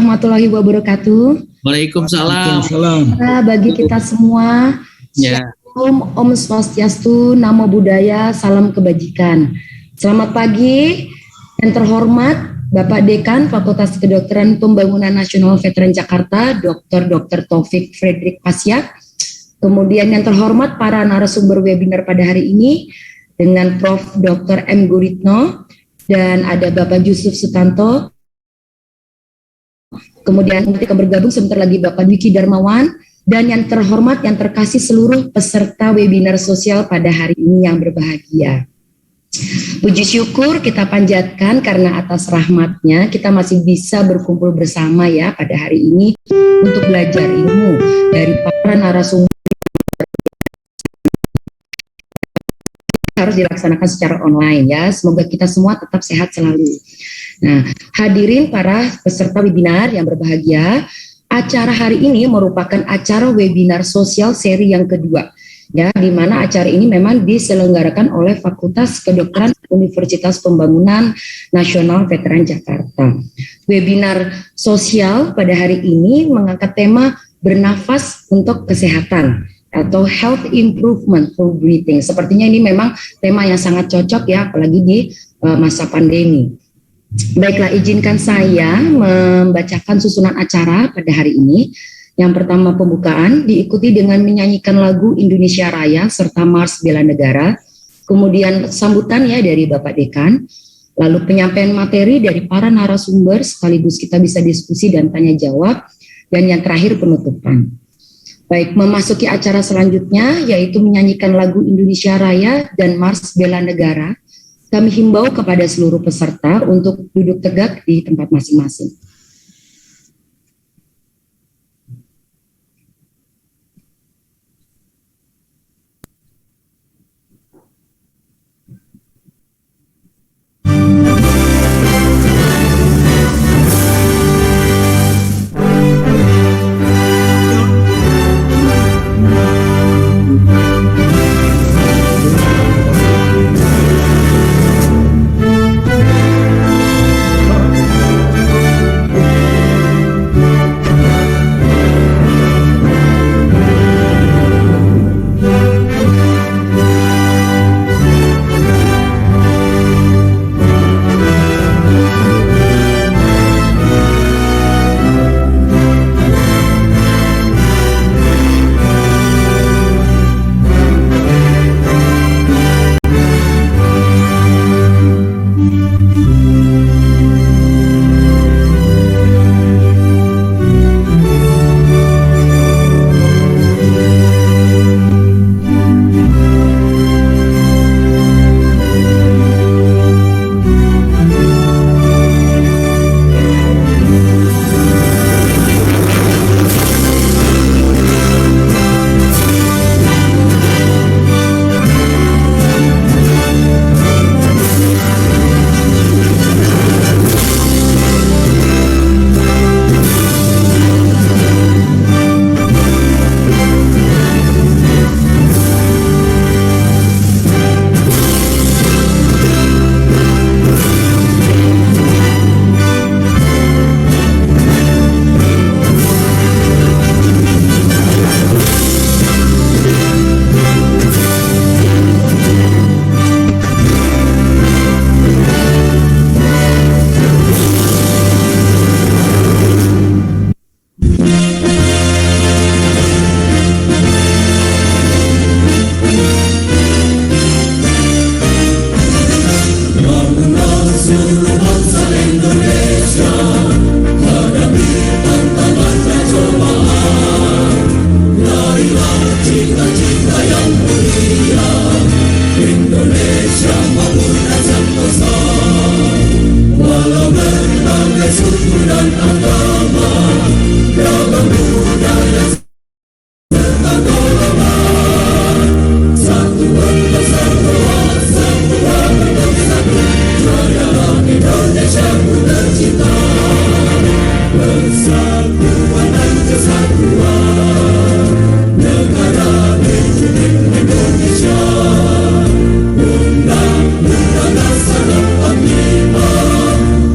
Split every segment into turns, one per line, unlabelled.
warahmatullahi wabarakatuh.
Waalaikumsalam.
Bagi kita semua, Shalom, Om Swastiastu, Namo Buddhaya, salam kebajikan. Selamat pagi yang terhormat Bapak Dekan Fakultas Kedokteran Pembangunan Nasional Veteran Jakarta, Dr. Taufik Fredrik Pasyak. Kemudian yang terhormat para narasumber webinar pada hari ini dengan Prof. Dr. M. Guritno dan ada Bapak Yusuf Sutanto. Kemudian nanti akan bergabung sebentar lagi Bapak Dwiki Darmawan, dan yang terhormat, yang terkasih seluruh peserta webinar sosial pada hari ini yang berbahagia. Puji syukur kita panjatkan karena atas rahmatnya kita masih bisa berkumpul bersama ya pada hari ini untuk belajar ilmu dari para narasumber. Harus dilaksanakan secara online ya. Semoga kita semua tetap sehat selalu. Nah, hadirin para peserta webinar yang berbahagia, acara hari ini merupakan acara webinar sosial seri yang kedua. Ya, di mana acara ini memang diselenggarakan oleh Fakultas Kedokteran Universitas Pembangunan Nasional Veteran Jakarta. Webinar sosial pada hari ini mengangkat tema bernafas untuk kesehatan atau health improvement for breathing. Sepertinya ini memang tema yang sangat cocok ya, apalagi di masa pandemi. Baiklah, izinkan saya membacakan susunan acara pada hari ini. Yang pertama pembukaan, diikuti dengan menyanyikan lagu Indonesia Raya serta Mars Bela Negara. Kemudian sambutan ya dari Bapak Dekan. Lalu penyampaian materi dari para narasumber, sekaligus kita bisa diskusi dan tanya jawab. Dan yang terakhir penutupan. Baik, memasuki acara selanjutnya yaitu menyanyikan lagu Indonesia Raya dan Mars Bela Negara. Kami himbau kepada seluruh peserta untuk duduk tegak di tempat masing-masing.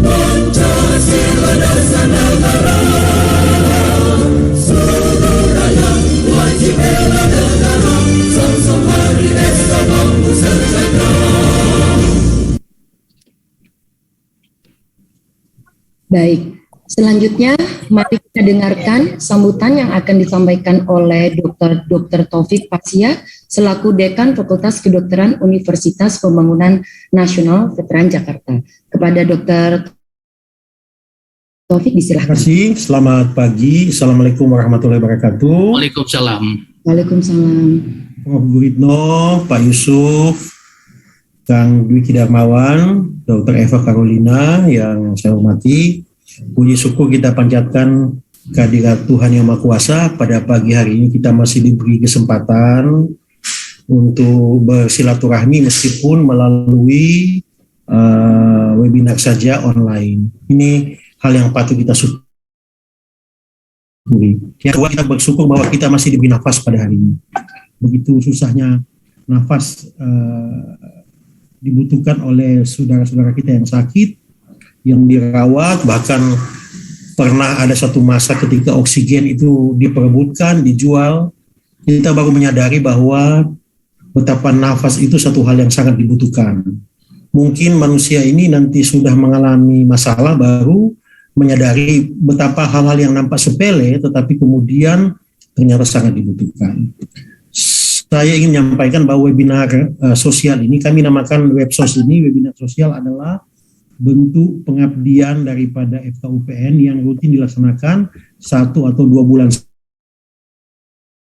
Pancasila dan Nusantara.
Baik, selanjutnya mari kita dengarkan sambutan yang akan disampaikan oleh Dr. Taufik Pasya selaku Dekan Fakultas Kedokteran Universitas Pembangunan Nasional Veteran Jakarta. Kepada Dr. Taufik disilahkan.
Terima kasih, selamat pagi. Assalamualaikum warahmatullahi wabarakatuh.
Waalaikumsalam.
Waalaikumsalam.
Prof. Guritno, Pak Yusuf, Kang Dwiki Darmawan, Dr. Eva Carolina yang saya hormati. Puji syukur kita panjatkan kehadirat Tuhan Yang Maha Kuasa. Pada pagi hari ini kita masih diberi kesempatan untuk bersilaturahmi meskipun melalui webinar saja online. Ini hal yang patut kita syukuri. Yang kedua, kita bersyukur bahwa kita masih diberi nafas pada hari ini. Begitu susahnya nafas dibutuhkan oleh saudara-saudara kita yang sakit, yang dirawat, bahkan pernah ada satu masa ketika oksigen itu diperebutkan, dijual. Kita baru menyadari bahwa betapa nafas itu satu hal yang sangat dibutuhkan. Mungkin manusia ini nanti sudah mengalami masalah baru menyadari betapa hal-hal yang nampak sepele tetapi kemudian ternyata sangat dibutuhkan. Saya ingin menyampaikan bahwa webinar sosial ini, kami namakan websos ini, webinar sosial adalah bentuk pengabdian daripada FKUPN yang rutin dilaksanakan 1 atau 2 bulan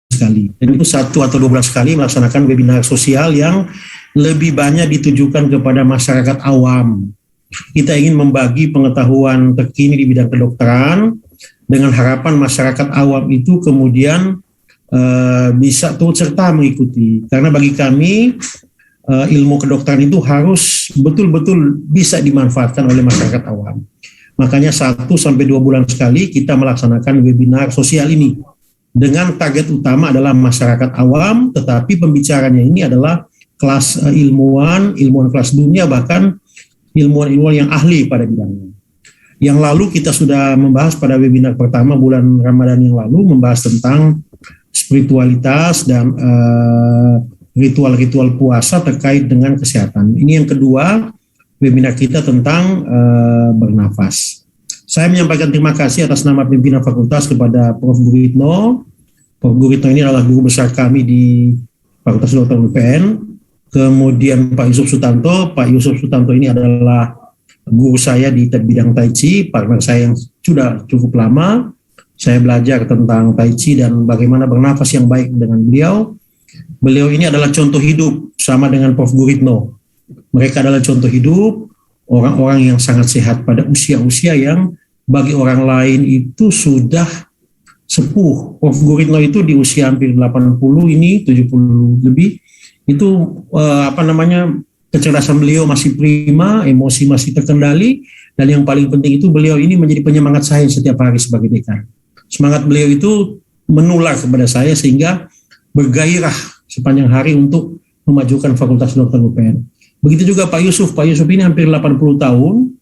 sekali. Dan itu 1 atau 2 bulan sekali melaksanakan webinar sosial yang lebih banyak ditujukan kepada masyarakat awam. Kita ingin membagi pengetahuan terkini di bidang kedokteran dengan harapan masyarakat awam itu kemudian bisa turut serta mengikuti. Karena bagi kami ilmu kedokteran itu harus betul-betul bisa dimanfaatkan oleh masyarakat awam. Makanya 1 sampai 2 bulan sekali kita melaksanakan webinar sosial ini dengan target utama adalah masyarakat awam, tetapi pembicaranya ini adalah kelas ilmuwan kelas dunia, bahkan ilmuwan yang ahli pada bidangnya. Yang lalu kita sudah membahas pada webinar pertama bulan Ramadan yang lalu, membahas tentang spiritualitas dan ritual-ritual puasa terkait dengan kesehatan. Ini yang kedua, webinar kita tentang bernafas. Saya menyampaikan terima kasih atas nama pimpinan fakultas kepada Prof. Guritno. Prof. Guritno ini adalah guru besar kami di Fakultas Kedokteran UPN. Kemudian Pak Yusuf Sutanto. Pak Yusuf Sutanto ini adalah guru saya di bidang Tai Chi, partner saya yang sudah cukup lama. Saya belajar tentang Tai Chi dan bagaimana bernafas yang baik dengan beliau. Beliau ini adalah contoh hidup sama dengan Prof. Guritno. Mereka adalah contoh hidup orang-orang yang sangat sehat pada usia-usia yang bagi orang lain itu sudah sepuh. Prof. Guritno itu di usia hampir 80, ini 70 lebih. Itu kecerdasan beliau masih prima, emosi masih terkendali, dan yang paling penting itu beliau ini menjadi penyemangat saya setiap hari sebagai dekan. Semangat beliau itu menular kepada saya sehingga bergairah sepanjang hari untuk memajukan Fakultas Kedokteran UPN. Begitu juga Pak Yusuf. Pak Yusuf ini hampir 80 tahun,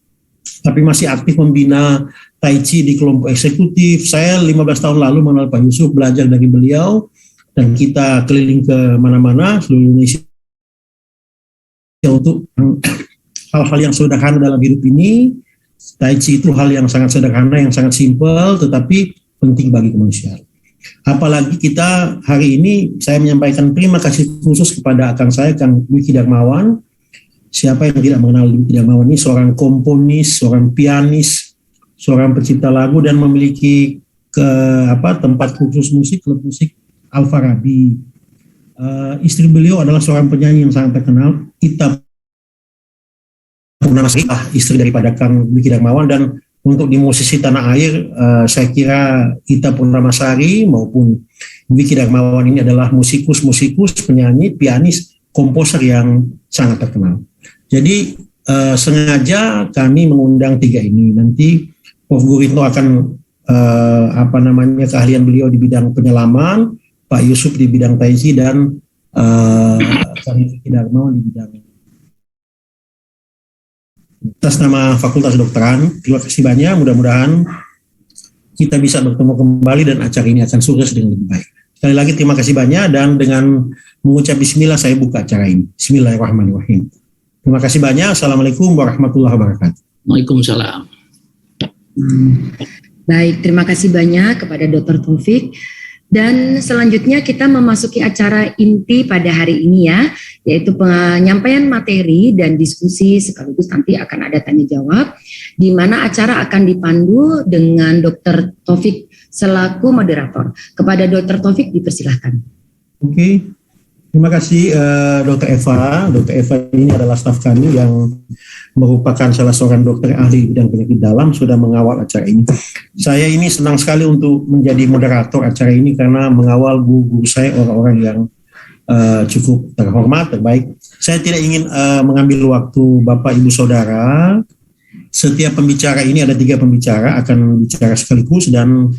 tapi masih aktif membina Tai Chi di kelompok eksekutif. Saya 15 tahun lalu mengenal Pak Yusuf, belajar dari beliau, dan kita keliling ke mana-mana seluruh Indonesia untuk hal-hal yang sederhana dalam hidup ini. Tai Chi itu hal yang sangat sederhana, yang sangat simpel, tetapi penting bagi kemanusiaan. Apalagi kita hari ini, saya menyampaikan terima kasih khusus kepada Kang Dwiki Darmawan. Siapa yang tidak mengenal Dwiki Darmawan ini? Seorang komponis, seorang pianis, seorang pencipta lagu, dan memiliki tempat khusus musik, klub musik Al-Farabi. Istri beliau adalah seorang penyanyi yang sangat terkenal, Ita Purnamasari, istri daripada Kang Dwiki Darmawan. Dan untuk di musisi tanah air, saya kira Ita Purnamasari maupun Dwiki Darmawan ini adalah musikus, penyanyi, pianis, komposer yang sangat terkenal. Jadi sengaja kami mengundang 3 ini. Nanti Prof. Guritno akan keahlian beliau di bidang penyelaman, Pak Yusuf di bidang Tai Chi, dan Dwiki Darmawan di bidang atas nama Fakultas Kedokteran. Terima kasih banyak, mudah-mudahan kita bisa bertemu kembali dan acara ini akan sukses dengan lebih baik. Sekali lagi terima kasih banyak, dan dengan mengucap bismillah saya buka acara ini. Bismillahirrahmanirrahim. Terima kasih banyak. Assalamualaikum warahmatullahi wabarakatuh.
Waalaikumsalam.
Baik, terima kasih banyak kepada Dr. Taufik. Dan selanjutnya kita memasuki acara inti pada hari ini ya, yaitu penyampaian materi dan diskusi sekaligus nanti akan ada tanya jawab, di mana acara akan dipandu dengan Dr. Taufik selaku moderator. Kepada Dr. Taufik dipersilahkan.
Oke, terima kasih Dr. Eva. Dr. Eva ini adalah staf kami yang merupakan salah seorang dokter ahli bidang penyakit dalam, sudah mengawal acara ini. Saya ini senang sekali untuk menjadi moderator acara ini karena mengawal guru-guru saya, orang-orang yang cukup terhormat, terbaik. Saya tidak ingin mengambil waktu Bapak Ibu Saudara. Setiap pembicara ini ada 3 pembicara akan bicara sekaligus dan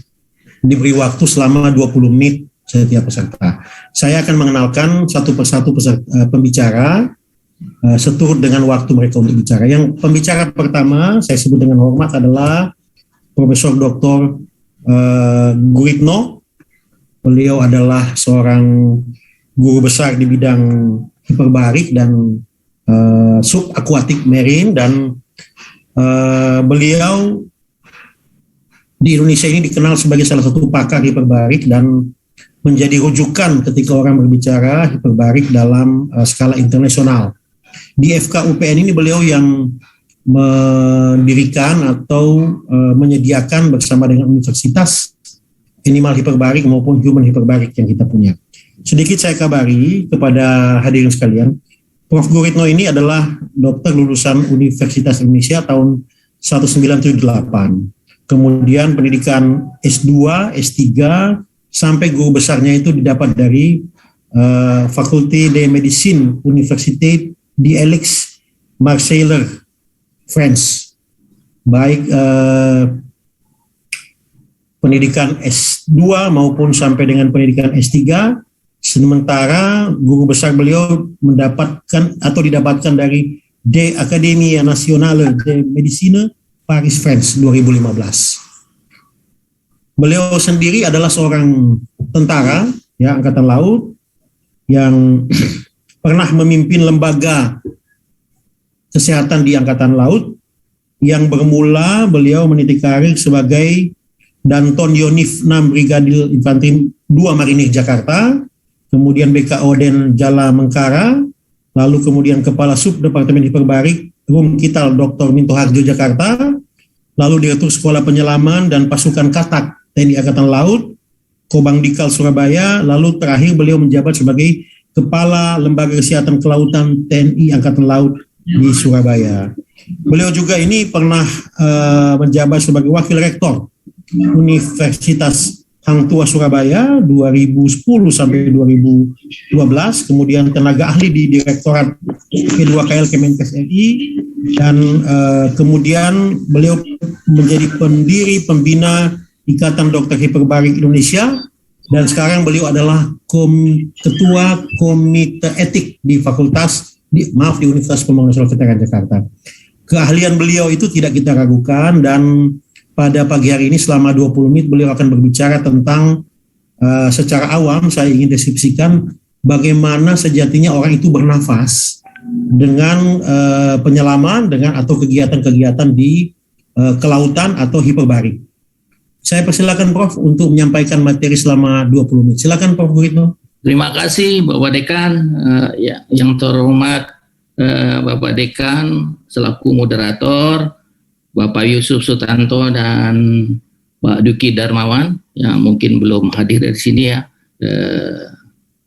diberi waktu selama 20 menit setiap peserta. Saya akan mengenalkan satu persatu pembicara seturut dengan waktu mereka untuk bicara. Yang pembicara pertama saya sebut dengan hormat adalah Profesor Dr. Guritno. Beliau adalah seorang guru besar di bidang hiperbarik dan subaquatic marine, dan beliau di Indonesia ini dikenal sebagai salah satu pakar hiperbarik dan menjadi rujukan ketika orang berbicara hiperbarik dalam skala internasional. Di FKUPN ini beliau yang mendirikan atau menyediakan bersama dengan universitas animal hiperbarik maupun human hiperbarik yang kita punya. Sedikit saya kabari kepada hadirin sekalian, Prof. Guritno ini adalah dokter lulusan Universitas Indonesia tahun 1978. Kemudian pendidikan S2, S3, sampai guru besarnya itu didapat dari Faculté de Médecine Université d'Aix, Marseille, France. Baik pendidikan S2 maupun sampai dengan pendidikan S3. Sementara guru besar beliau mendapatkan atau didapatkan dari de Académie Nationale de Médecine Paris, France 2015. Beliau sendiri adalah seorang tentara ya, Angkatan Laut yang pernah memimpin lembaga kesehatan di Angkatan Laut, yang bermula beliau meniti karir sebagai Danton Yonif 6 Brigadir Infanteri 2 Marinir Jakarta, kemudian BKO Den Jala Mengkara, lalu kemudian Kepala Sub Departemen Hiperbarik Rumkital Dr. Minto Harjo Jakarta, lalu Direktur Sekolah Penyelaman dan Pasukan Katak TNI Angkatan Laut, Kobang Dikal Surabaya, lalu terakhir beliau menjabat sebagai Kepala Lembaga Kesehatan Kelautan TNI Angkatan Laut di Surabaya. Beliau juga ini pernah menjabat sebagai Wakil Rektor Universitas Hang Tuah Surabaya 2010 sampai 2012, kemudian tenaga ahli di Direktorat P2KL Kemenkes RI, dan kemudian beliau menjadi pendiri pembina Ikatan Dokter Hiperbarik Indonesia, dan sekarang beliau adalah Ketua Komite Etik di di Universitas Pembangunan Nasional Veteran Jakarta. Keahlian beliau itu tidak kita ragukan, dan pada pagi hari ini selama 20 menit beliau akan berbicara tentang secara awam saya ingin deskripsikan bagaimana sejatinya orang itu bernafas dengan penyelaman dengan atau kegiatan-kegiatan di kelautan atau hiperbarik. Saya persilakan Prof untuk menyampaikan materi selama 20 menit. Silakan Prof Guritno.
Terima kasih Bapak Dekan, yang terhormat Bapak Dekan selaku moderator, Bapak Yusuf Sutanto dan Pak Duki Darmawan yang mungkin belum hadir dari sini ya.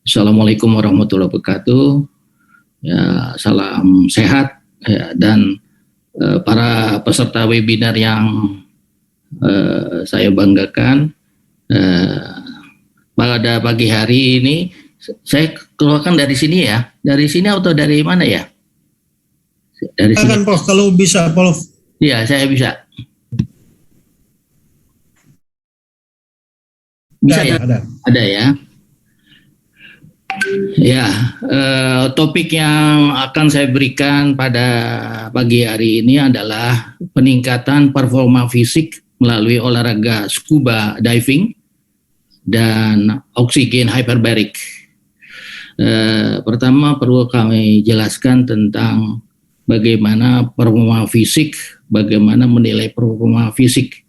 Assalamualaikum warahmatullahi wabarakatuh. Ya, salam sehat ya, dan para peserta webinar yang saya banggakan. Pada pagi hari ini saya keluarkan dari sini ya. Dari sini atau dari mana ya? Dari sini.
Prof, kalau bisa Prof.
Iya, saya bisa. Bisa ya? Ada ya. Ya, topik yang akan saya berikan pada pagi hari ini adalah peningkatan performa fisik melalui olahraga scuba diving dan oksigen hyperbaric. Pertama perlu kami jelaskan tentang bagaimana performa fisik bagaimana menilai performa fisik.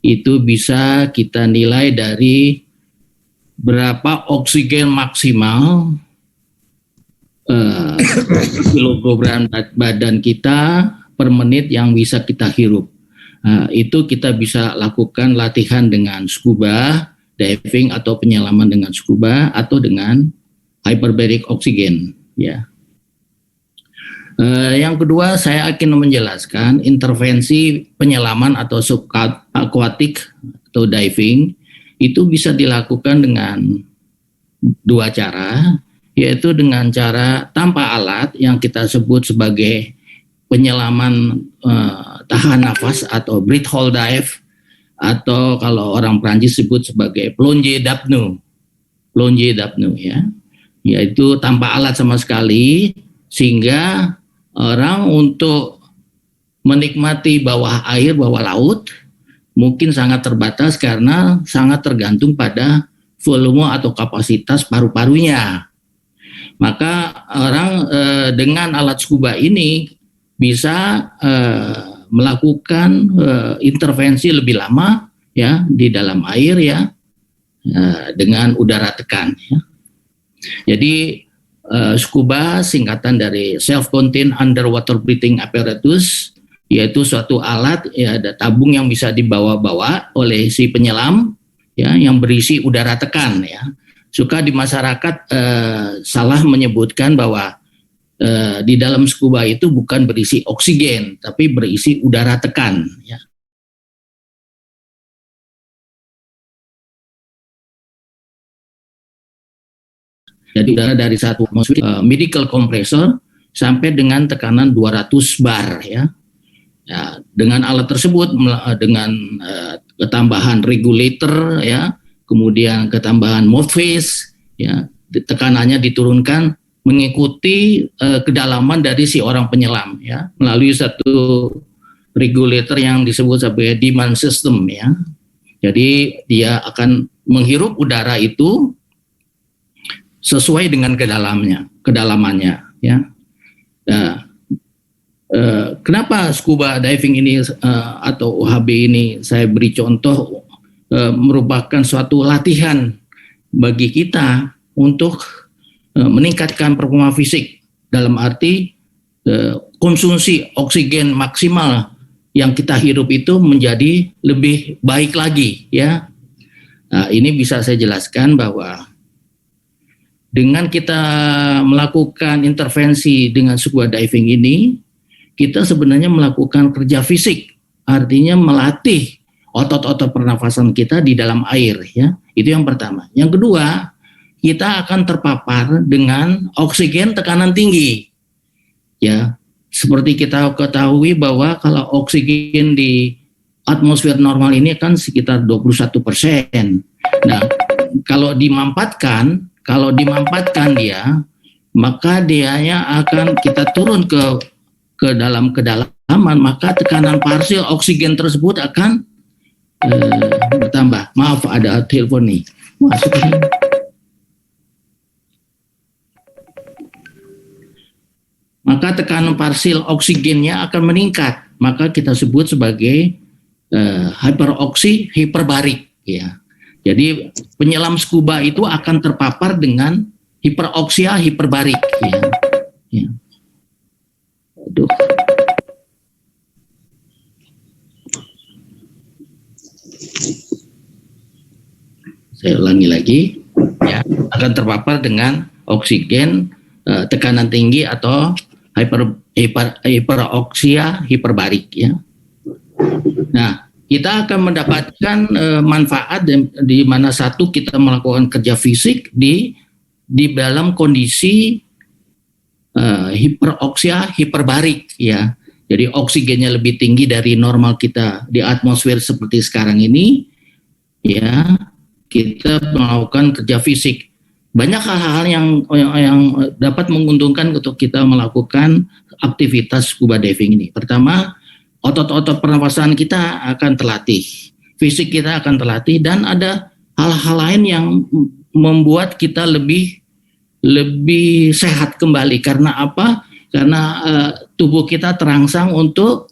Itu bisa kita nilai dari berapa oksigen maksimal kilogram badan kita per menit yang bisa kita hirup. Itu kita bisa lakukan latihan dengan scuba diving atau penyelaman dengan scuba atau dengan hyperbaric oksigen. Ya. Yang kedua, saya akan menjelaskan intervensi penyelaman atau subaquatic atau diving itu bisa dilakukan dengan dua cara, yaitu dengan cara tanpa alat yang kita sebut sebagai penyelaman tahan nafas atau breath-hold dive, atau kalau orang Prancis sebut sebagai plonge d'apnée ya, yaitu tanpa alat sama sekali, sehingga orang untuk menikmati bawah air, bawah laut mungkin sangat terbatas karena sangat tergantung pada volume atau kapasitas paru-parunya. Maka orang dengan alat scuba ini bisa melakukan intervensi lebih lama ya di dalam air ya, dengan udara tekan ya. Jadi scuba singkatan dari self-contained underwater breathing apparatus, yaitu suatu alat ya, ada tabung yang bisa dibawa-bawa oleh si penyelam ya, yang berisi udara tekan ya. Suka di masyarakat salah menyebutkan bahwa di dalam scuba itu bukan berisi oksigen, tapi berisi udara tekan. Ya. Jadi udara dari satu medical compressor sampai dengan tekanan 200 bar. Ya. Ya, dengan alat tersebut, dengan ketambahan regulator, ya, kemudian ketambahan mouthpiece, ya, tekanannya diturunkan mengikuti kedalaman dari si orang penyelam ya, melalui satu regulator yang disebut sebagai demand system ya. Jadi dia akan menghirup udara itu sesuai dengan kedalamannya ya. Kenapa scuba diving ini atau OHB ini saya beri contoh merupakan suatu latihan bagi kita untuk meningkatkan performa fisik, dalam arti konsumsi oksigen maksimal yang kita hirup itu menjadi lebih baik lagi ya. Nah, ini bisa saya jelaskan bahwa dengan kita melakukan intervensi dengan scuba diving ini, kita sebenarnya melakukan kerja fisik, artinya melatih otot-otot pernafasan kita di dalam air ya. Itu yang pertama. Yang kedua, kita akan terpapar dengan oksigen tekanan tinggi. Ya, seperti kita ketahui bahwa kalau oksigen di atmosfer normal ini kan sekitar 21%. Nah, kalau dimampatkan dia, maka dianya akan kita turun ke dalam kedalaman, maka tekanan parsial oksigen tersebut akan bertambah. Maaf, ada telepon nih. Masuk ke sini. Maka tekanan parsial oksigennya akan meningkat, maka kita sebut sebagai hyperoksi hiperbarik ya. Jadi penyelam scuba itu akan terpapar dengan hiperoksia hiperbarik ya. Ya. Aduh. Saya ulangi lagi ya, akan terpapar dengan oksigen tekanan tinggi atau hiperoksia hiperbarik ya. Nah, kita akan mendapatkan manfaat di mana satu kita melakukan kerja fisik di dalam kondisi hiperoksia hiperbarik ya. Jadi oksigennya lebih tinggi dari normal kita di atmosfer seperti sekarang ini ya. Kita melakukan kerja fisik. Banyak hal-hal yang dapat menguntungkan untuk kita melakukan aktivitas scuba diving ini. Pertama, otot-otot pernafasan kita akan terlatih, fisik kita akan terlatih, dan ada hal-hal lain yang membuat kita lebih sehat kembali. Karena apa? Karena tubuh kita terangsang untuk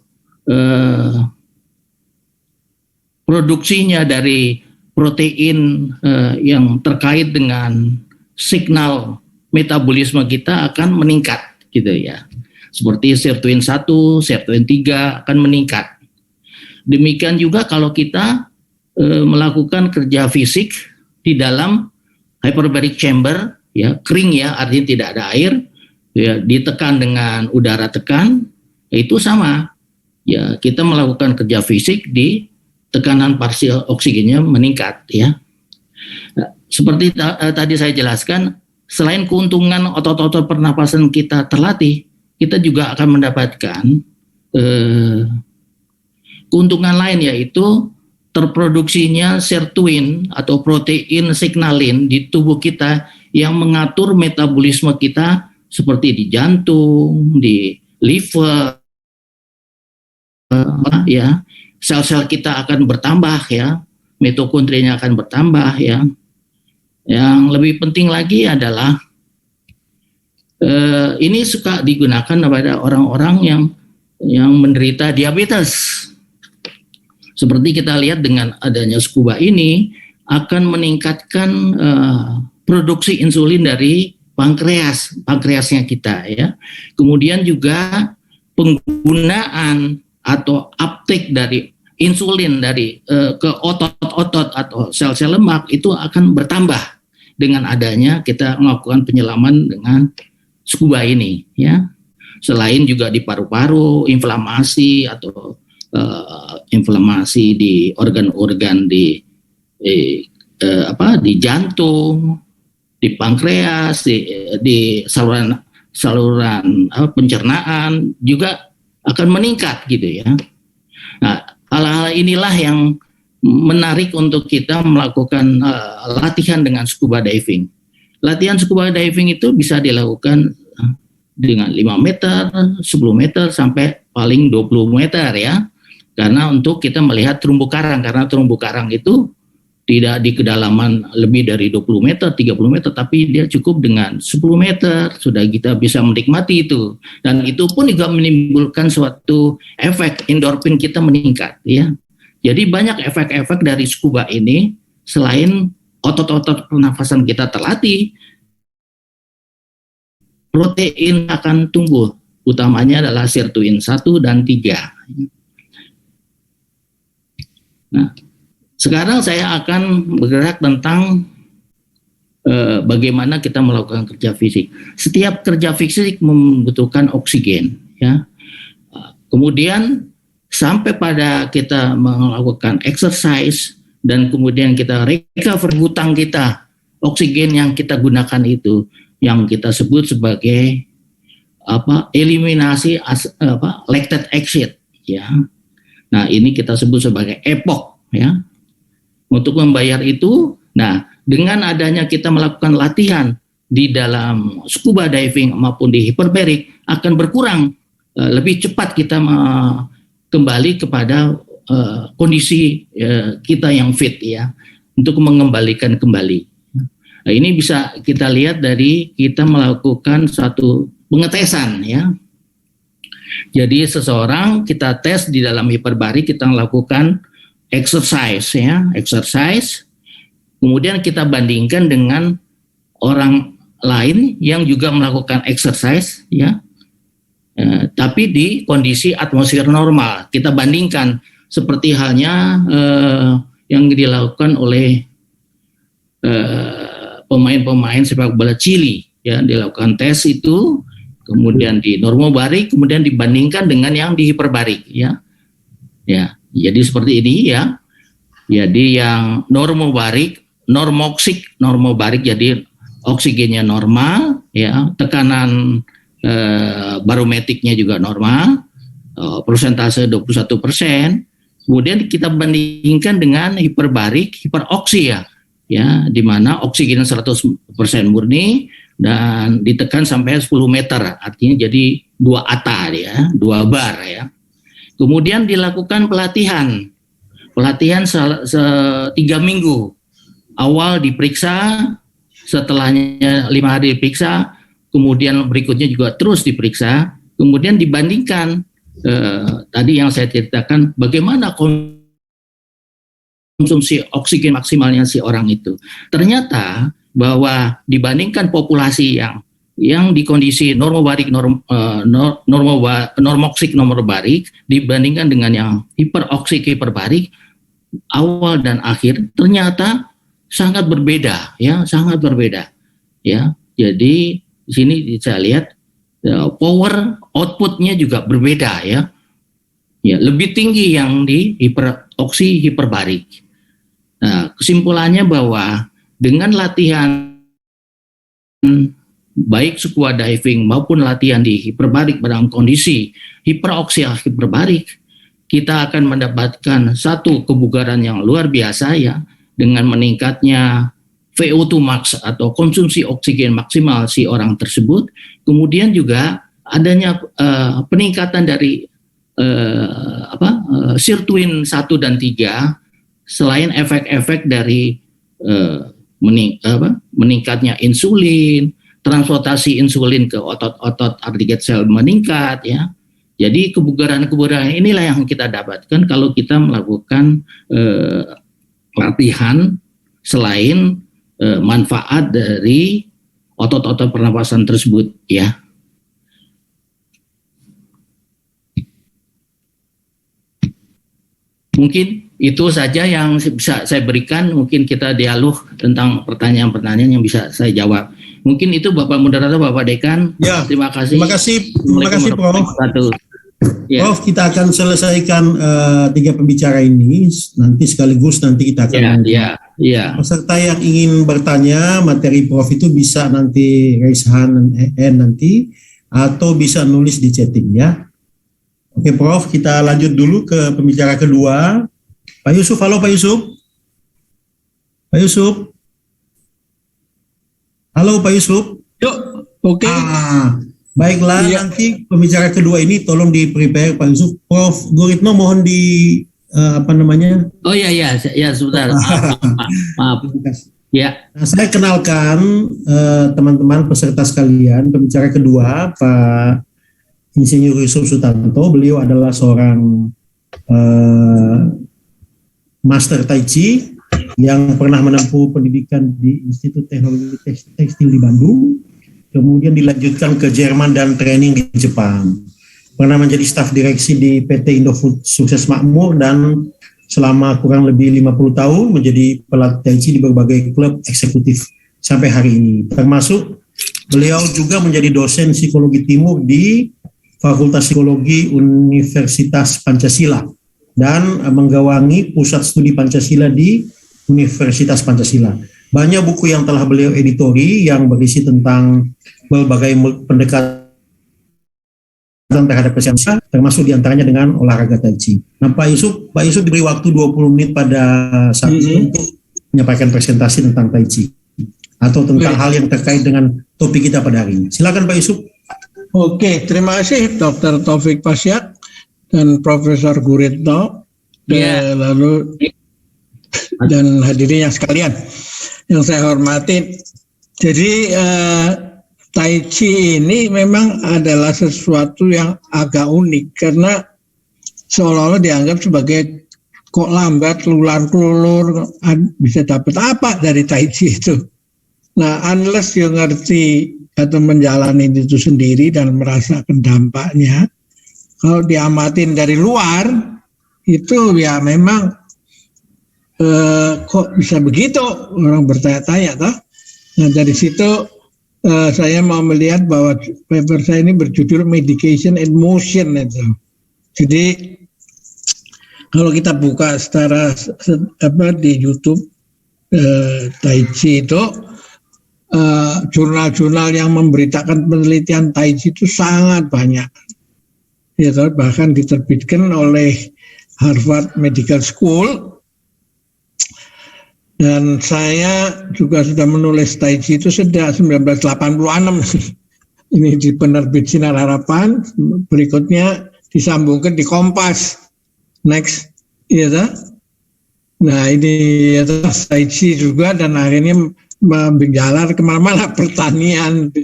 produksinya dari protein yang terkait dengan signal metabolisme kita akan meningkat gitu ya. Seperti sirtuin 1, sirtuin 3 akan meningkat. Demikian juga kalau kita melakukan kerja fisik di dalam hyperbaric chamber, ya kering ya, artinya tidak ada air, ya ditekan dengan udara tekan, itu sama. Ya kita melakukan kerja fisik di tekanan parsial oksigennya meningkat ya. Nah, seperti tadi saya jelaskan, selain keuntungan otot-otot pernapasan kita terlatih, kita juga akan mendapatkan keuntungan lain, yaitu terproduksinya sirtuin atau protein signalin di tubuh kita yang mengatur metabolisme kita seperti di jantung, di liver, ya sel-sel kita akan bertambah ya, mitokondrianya akan bertambah ya. Yang lebih penting lagi adalah ini suka digunakan pada orang-orang yang menderita diabetes. Seperti kita lihat dengan adanya scuba ini akan meningkatkan produksi insulin dari pankreasnya kita ya. Kemudian juga penggunaan atau uptake dari insulin dari ke otot-otot atau sel-sel lemak itu akan bertambah dengan adanya kita melakukan penyelaman dengan scuba ini ya. Selain juga di paru-paru, inflamasi atau inflamasi di organ-organ di jantung, di pankreas, di saluran pencernaan juga akan meningkat gitu ya. Nah, hal-hal inilah yang menarik untuk kita melakukan latihan dengan scuba diving. Latihan scuba diving itu bisa dilakukan dengan 5 meter, 10 meter, sampai paling 20 meter ya. Karena untuk kita melihat terumbu karang, karena terumbu karang itu tidak di kedalaman lebih dari 20 meter, 30 meter, tapi dia cukup dengan 10 meter, sudah kita bisa menikmati itu. Dan itu pun juga menimbulkan suatu efek endorfin kita meningkat ya. Jadi banyak efek-efek dari scuba ini, selain otot-otot pernafasan kita terlatih, protein akan tumbuh, utamanya adalah sirtuin 1 dan 3. Nah, sekarang saya akan bergerak tentang bagaimana kita melakukan kerja fisik. Setiap kerja fisik membutuhkan oksigen, ya. Kemudian sampai pada kita melakukan exercise dan kemudian kita recover hutang kita, oksigen yang kita gunakan itu yang kita sebut sebagai eliminasi lactate exit, ya. Nah, ini kita sebut sebagai EPOC ya. Untuk membayar itu, nah dengan adanya kita melakukan latihan di dalam scuba diving maupun di hyperbaric akan berkurang, lebih cepat kita kembali kepada kondisi kita yang fit ya, untuk mengembalikan kembali. Nah, ini bisa kita lihat dari kita melakukan satu pengetesan ya. Jadi seseorang kita tes di dalam hyperbaric, kita melakukan exercise ya, exercise. Kemudian kita bandingkan dengan orang lain yang juga melakukan exercise ya. Tapi di kondisi atmosfer normal. Kita bandingkan seperti halnya yang dilakukan oleh pemain-pemain sepak bola Chili ya, dilakukan tes itu, kemudian di normobaric, kemudian dibandingkan dengan yang di hyperbaric ya. Ya, jadi seperti ini ya. Jadi yang normobaric, normobaric jadi oksigennya normal ya, tekanan barometriknya juga normal, persentase 21%. Kemudian kita bandingkan dengan hyperbaric, hiperoksi ya, di mana oksigen 100% murni dan ditekan sampai 10 meter, artinya jadi 2 ATA ya, 2 bar ya. Kemudian dilakukan pelatihan 3 minggu. Awal diperiksa, setelahnya 5 hari diperiksa, kemudian berikutnya juga terus diperiksa kemudian dibandingkan tadi yang saya ceritakan bagaimana konsumsi oksigen maksimalnya si orang itu. Ternyata bahwa dibandingkan populasi yang di kondisi normobarik normoksik normobarik dibandingkan dengan yang hiperoksik hiperbarik, awal dan akhir ternyata sangat berbeda ya, sangat berbeda ya. Jadi di sini saya lihat power outputnya juga berbeda ya. Ya, lebih tinggi yang di hiperoksi hiperbarik. Nah, kesimpulannya bahwa dengan latihan baik scuba diving maupun latihan di hiperbarik dalam kondisi hiperoksi hiperbarik, kita akan mendapatkan satu kebugaran yang luar biasa ya, dengan meningkatnya VO2 max atau konsumsi oksigen maksimal si orang tersebut. Kemudian juga adanya peningkatan dari sirtuin 1 dan 3, selain efek-efek dari meningkatnya insulin, transportasi insulin ke otot-otot artiket sel meningkat ya. Jadi kebugaran-kebugaran inilah yang kita dapatkan kalau kita melakukan latihan selain manfaat dari otot-otot pernapasan tersebut ya. Mungkin itu saja yang bisa saya berikan. Mungkin kita dialog tentang pertanyaan-pertanyaan yang bisa saya jawab. Mungkin itu Bapak Moderator, Bapak Dekan.
Ya,
terima kasih.
Terima kasih Prof.
Ya.
Prof, kita akan selesaikan 3 pembicara ini nanti sekaligus nanti kita akan peserta yang ingin bertanya materi Prof itu bisa nanti raise hand nanti atau bisa nulis di chatting ya. Oke Prof, kita lanjut dulu ke pembicara kedua. Pak Yusuf, halo Pak Yusuf. Pak Yusuf. Halo Pak Yusuf.
Yuk, oke.
Baiklah, nanti pembicara kedua ini tolong di-prepare Pak Yusuf. Prof. Guritno mohon di
Oh ya sebentar. Maaf. Ya.
Nah, saya kenalkan teman-teman peserta sekalian, pembicara kedua Pak Insinyur Yusuf Sutanto. Beliau adalah seorang Master Tai Chi yang pernah menempuh pendidikan di Institut Teknologi Tekstil di Bandung, kemudian dilanjutkan ke Jerman dan training di Jepang. Pernah menjadi staf direksi di PT Indofood Sukses Makmur dan selama kurang lebih 50 tahun menjadi pelatih Tai Chi di berbagai klub eksekutif sampai hari ini. Termasuk beliau juga menjadi dosen psikologi timur di Fakultas Psikologi Universitas Pancasila dan menggawangi pusat studi Pancasila di Universitas Pancasila. Banyak buku yang telah beliau editori yang berisi tentang berbagai pendekatan terhadap kesehatan, termasuk diantaranya dengan olahraga Tai Chi. Nah Pak Yusuf diberi waktu 20 menit pada saat ini untuk menyampaikan presentasi tentang Tai Chi atau tentang hal yang terkait dengan topik kita pada hari ini. Silakan Pak Yusuf.
Oke, terima kasih Dr. Taufik Pasyak dan Profesor Guritno, lalu dan hadirin yang sekalian yang saya hormati. Jadi Tai Chi ini memang adalah sesuatu yang agak unik karena seolah-olah dianggap sebagai kok lambat, lular-kelulur, bisa dapat apa dari Tai Chi itu. Nah, unless you ngerti atau menjalani itu sendiri dan merasakan dampaknya, kalau diamatin dari luar, itu ya memang kok bisa begitu, orang bertanya-tanya toh. Nah dari situ saya mau melihat bahwa paper saya ini berjudul Medication and Motion itu. Jadi kalau kita buka secara di YouTube Tai Chi itu, jurnal-jurnal yang memberitakan penelitian Tai Chi itu sangat banyak. Ya, bahkan diterbitkan oleh Harvard Medical School. Dan saya juga sudah menulis Tai Chi itu sejak 1986. Ini di penerbit Sinar Harapan, berikutnya disambungkan di Kompas. Next, ya. Nah ini ya, Tai Chi juga, dan akhirnya menjalar kemana-mana, pertanian,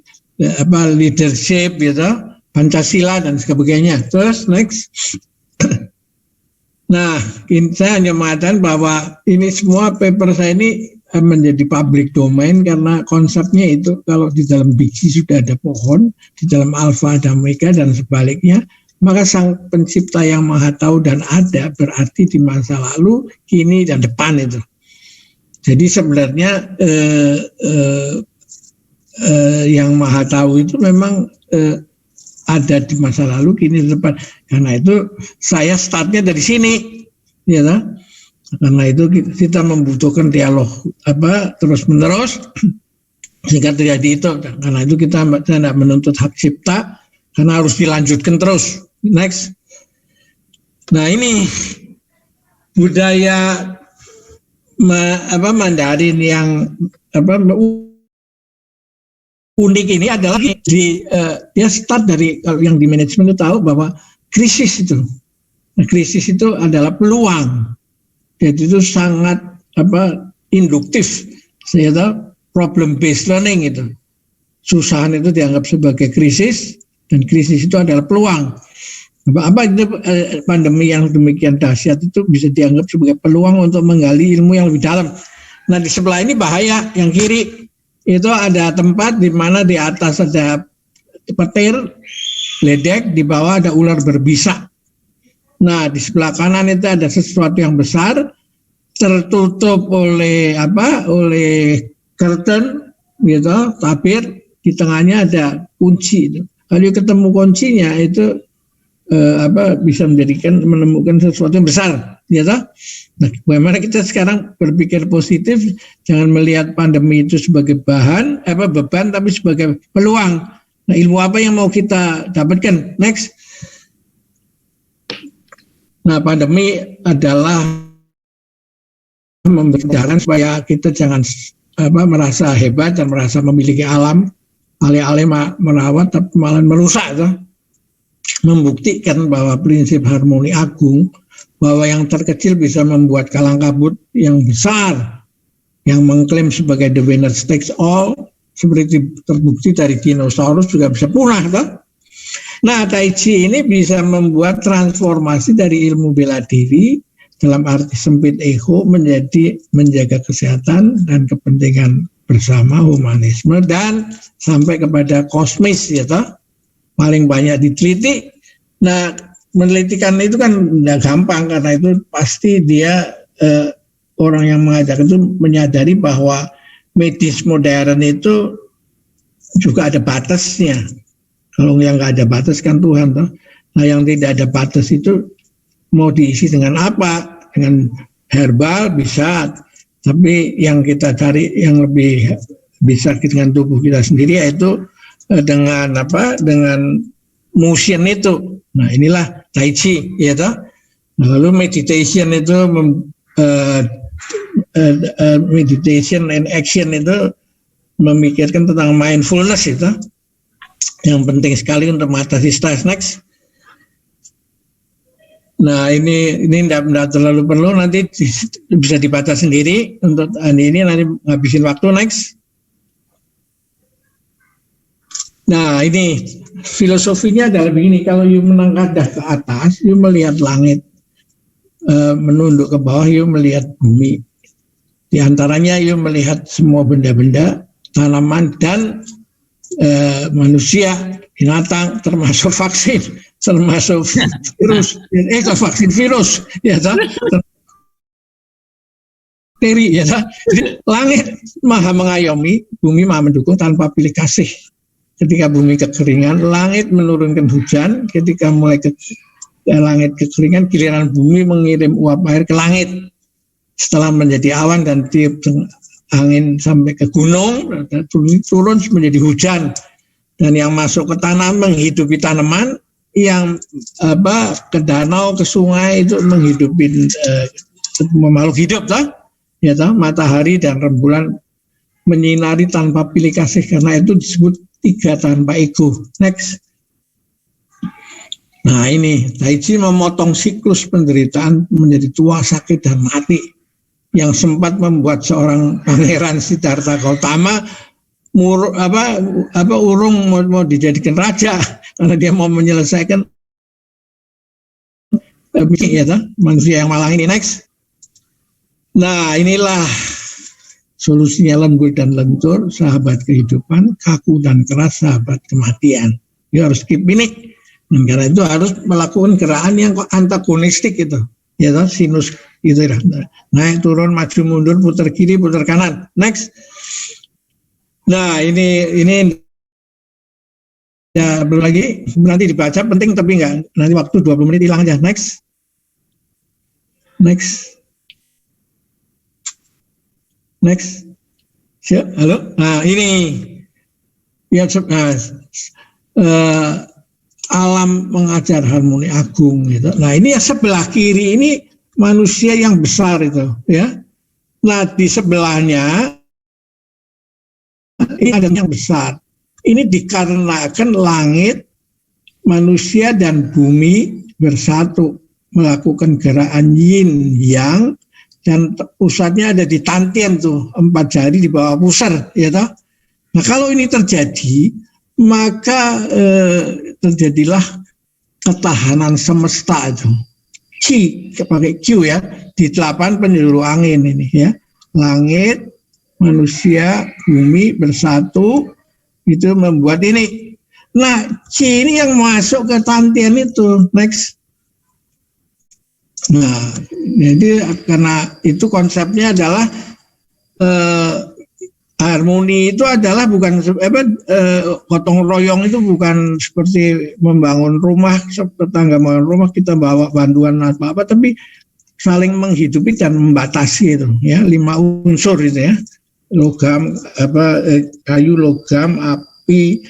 leadership, gitu, Pancasila dan sebagainya. Terus next. Nah, saya hanya mengatakan bahwa ini semua paper saya ini menjadi public domain karena konsepnya itu kalau di dalam biji sudah ada pohon, di dalam alfa ada omega dan sebaliknya, maka sang pencipta yang maha tahu dan ada berarti di masa lalu, kini dan depan itu. Jadi sebenarnya yang maha tahu itu memang ada di masa lalu, kini dan depan. Karena itu saya startnya dari sini, ya kan? Karena itu kita membutuhkan dialog terus menerus sehingga terjadi itu. Karena itu kita tidak menuntut hak cipta karena harus dilanjutkan terus. Next. Nah ini budaya Mandarin yang unik ini adalah dia start dari, kalau yang di manajemen itu tahu bahwa krisis itu adalah peluang. Jadi itu sangat induktif. Saya tahu problem based learning itu. Susahan itu dianggap sebagai krisis dan krisis itu adalah peluang. Apa itu pandemi yang demikian dahsyat itu bisa dianggap sebagai peluang untuk menggali ilmu yang lebih dalam. Nah di sebelah ini bahaya, yang kiri itu ada tempat di mana di atas ada petir, ledek, di bawah ada ular berbisa. Nah di sebelah kanan itu ada sesuatu yang besar, tertutup oleh curtain, gitu, tabir, di tengahnya ada kunci. Kalau ketemu kuncinya itu bisa menemukan sesuatu yang besar, gitu. Nah, bagaimana kita sekarang berpikir positif, jangan melihat pandemi itu sebagai beban, tapi sebagai peluang. Nah, ilmu apa yang mau kita dapatkan? Next. Nah, pandemi adalah memberi jalan supaya kita jangan merasa hebat dan merasa memiliki alam, alih-alih merawat tapi malah merusak, tuh. Membuktikan bahwa prinsip harmoni agung, bahwa yang terkecil bisa membuat kalang kabut yang besar, yang mengklaim sebagai the winner takes all, seperti terbukti dari dinosaurus juga bisa punah, toh. Nah, Tai Chi ini bisa membuat transformasi dari ilmu bela diri dalam arti sempit ego menjadi menjaga kesehatan dan kepentingan bersama, humanisme, dan sampai kepada kosmis, ya toh. Paling banyak diteliti. Nah, menelitikan itu kan tidak gampang, karena itu pasti dia orang yang mengajar itu menyadari bahwa medis modern itu juga ada batasnya. Kalau yang nggak ada batas kan Tuhan, toh. Nah, yang tidak ada batas itu mau diisi dengan apa? Dengan herbal bisa, tapi yang kita cari yang lebih bisa dengan tubuh kita sendiri yaitu dengan dengan motion itu. Nah, inilah Tai Chi, ya toh. Nah, lalu meditation itu meditation and action itu memikirkan tentang mindfulness itu yang penting sekali untuk mengatasi stres. Next. Nah, ini tidak terlalu perlu, nanti bisa dibaca sendiri. Untuk ini nanti ngabisin waktu. Next. Nah, ini filosofinya adalah begini, kalau you menengadah ke atas, you melihat langit, menunduk ke bawah, you melihat bumi. Di antaranya you melihat semua benda-benda, tanaman, dan manusia, binatang, termasuk vaksin, termasuk virus, vaksin virus, ya toh. Bakteri, ya toh. Jadi langit maha mengayomi, bumi maha mendukung tanpa pilih kasih. Ketika bumi kekeringan, langit menurunkan hujan. Ketika mulai langit kekeringan, giliran bumi mengirim uap air ke langit. Setelah menjadi awan dan tiup angin sampai ke gunung, turun menjadi hujan. Dan yang masuk ke tanah menghidupi tanaman, yang ke danau, ke sungai itu menghidupi makhluk hidup, toh? Ya toh, matahari dan rembulan menyinari tanpa pilih kasih, karena itu disebut 3 tanpa ego. Next. Nah, ini Tai Chi memotong siklus penderitaan menjadi tua, sakit, dan mati yang sempat membuat seorang pangeran Siddhartha Gautama urung mau dijadikan raja, karena dia mau menyelesaikan manusia yang malang ini. Next. Nah, inilah solusinya lembut dan lentur, sahabat kehidupan, kaku dan keras, sahabat kematian. Dia harus skip ini. Dan karena itu harus melakukan gerakan yang antagonistik itu. Ya, sinus gitu ya. Naik turun, maju mundur, putar kiri, putar kanan. Next. Nah, ini ya belum lagi, nanti dibaca penting tapi enggak. Nanti waktu 20 menit hilang aja. Next. Halo. Nah, ini ya, alam mengajar harmoni agung gitu. Nah, ini ya sebelah kiri ini manusia yang besar itu, ya. Nah, di sebelahnya ini ada yang besar. Ini dikarenakan langit, manusia dan bumi bersatu melakukan gerakan yin yang, dan pusatnya ada di Tantien tuh, 4 jari di bawah pusar, ya toh. Nah, kalau ini terjadi, maka terjadilah ketahanan semesta itu. Pakai Q ya, di 8 penjuru angin ini ya. Langit, manusia, bumi bersatu, itu membuat ini. Nah, Q ini yang masuk ke Tantien itu. Next. Nah, jadi karena itu konsepnya adalah harmoni itu adalah bukan gotong royong, itu bukan seperti membangun rumah, tetangga membangun rumah kita bawa bantuan apa-apa, tapi saling menghidupi dan membatasi itu ya, 5 unsur itu ya, logam kayu, logam, api,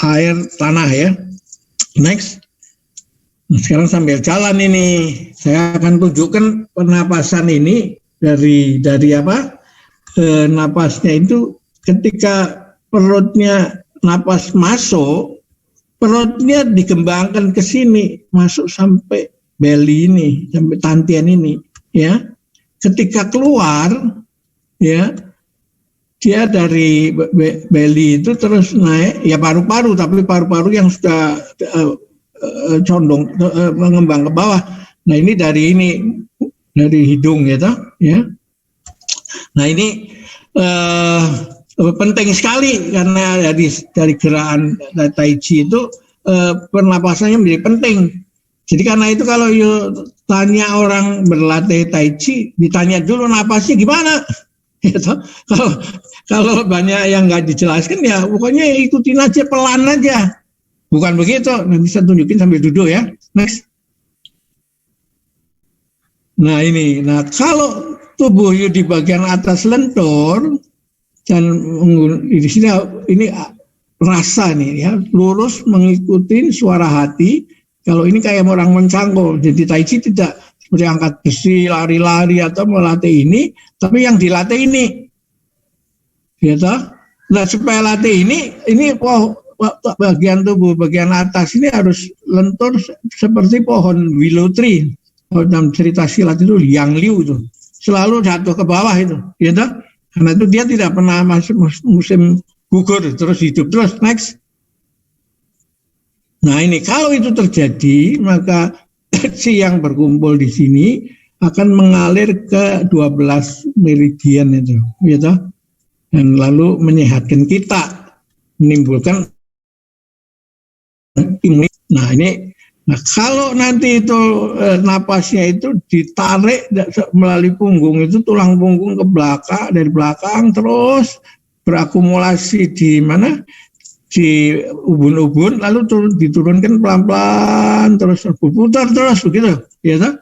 air, tanah ya. Next. Nah, sekarang sambil jalan ini saya akan tunjukkan pernapasan ini dari apa? Napasnya itu ketika perutnya napas masuk, perutnya dikembangkan ke sini, masuk sampai belly ini, sampai Tantien ini, ya. Ketika keluar, ya, dia dari belly itu terus naik, ya paru-paru, tapi paru-paru yang sudah condong mengembang ke bawah. Nah, ini dari hidung ya toh, ya. Nah, ini penting sekali karena dari gerakan Tai Chi itu pernapasannya menjadi penting. Jadi karena itu kalau tanya orang berlatih Tai Chi, ditanya dulu napasnya gimana. Ya toh? Kalau banyak yang nggak dijelaskan ya pokoknya ikutin aja, pelan aja. Bukan begitu, nanti saya tunjukin sambil duduk ya. Next. Nah ini, kalau tubuh di bagian atas lentur dan di sini ini rasa nih ya, lurus mengikuti suara hati. Kalau ini kayak orang mencangkul, jadi Tai Chi tidak seperti angkat besi, lari-lari atau melatih ini, tapi yang dilatih ini. Ya toh? Nah supaya latih ini bagian tubuh bagian atas ini harus lentur seperti pohon willow tree. Dalam cerita silat itu Yang Liu itu selalu jatuh ke bawah itu, ya toh? Karena itu dia tidak pernah masuk musim gugur, terus hidup terus. Next. Nah ini kalau itu terjadi, maka si yang berkumpul di sini akan mengalir ke 12 meridian itu, ya toh? Dan lalu menyehatkan kita, menimbulkan nah kalau nanti itu napasnya itu ditarik melalui punggung, itu tulang punggung ke belakang, dari belakang terus berakumulasi di mana, di ubun-ubun, lalu diturunkan pelan-pelan terus berputar terus begitu, ya toh?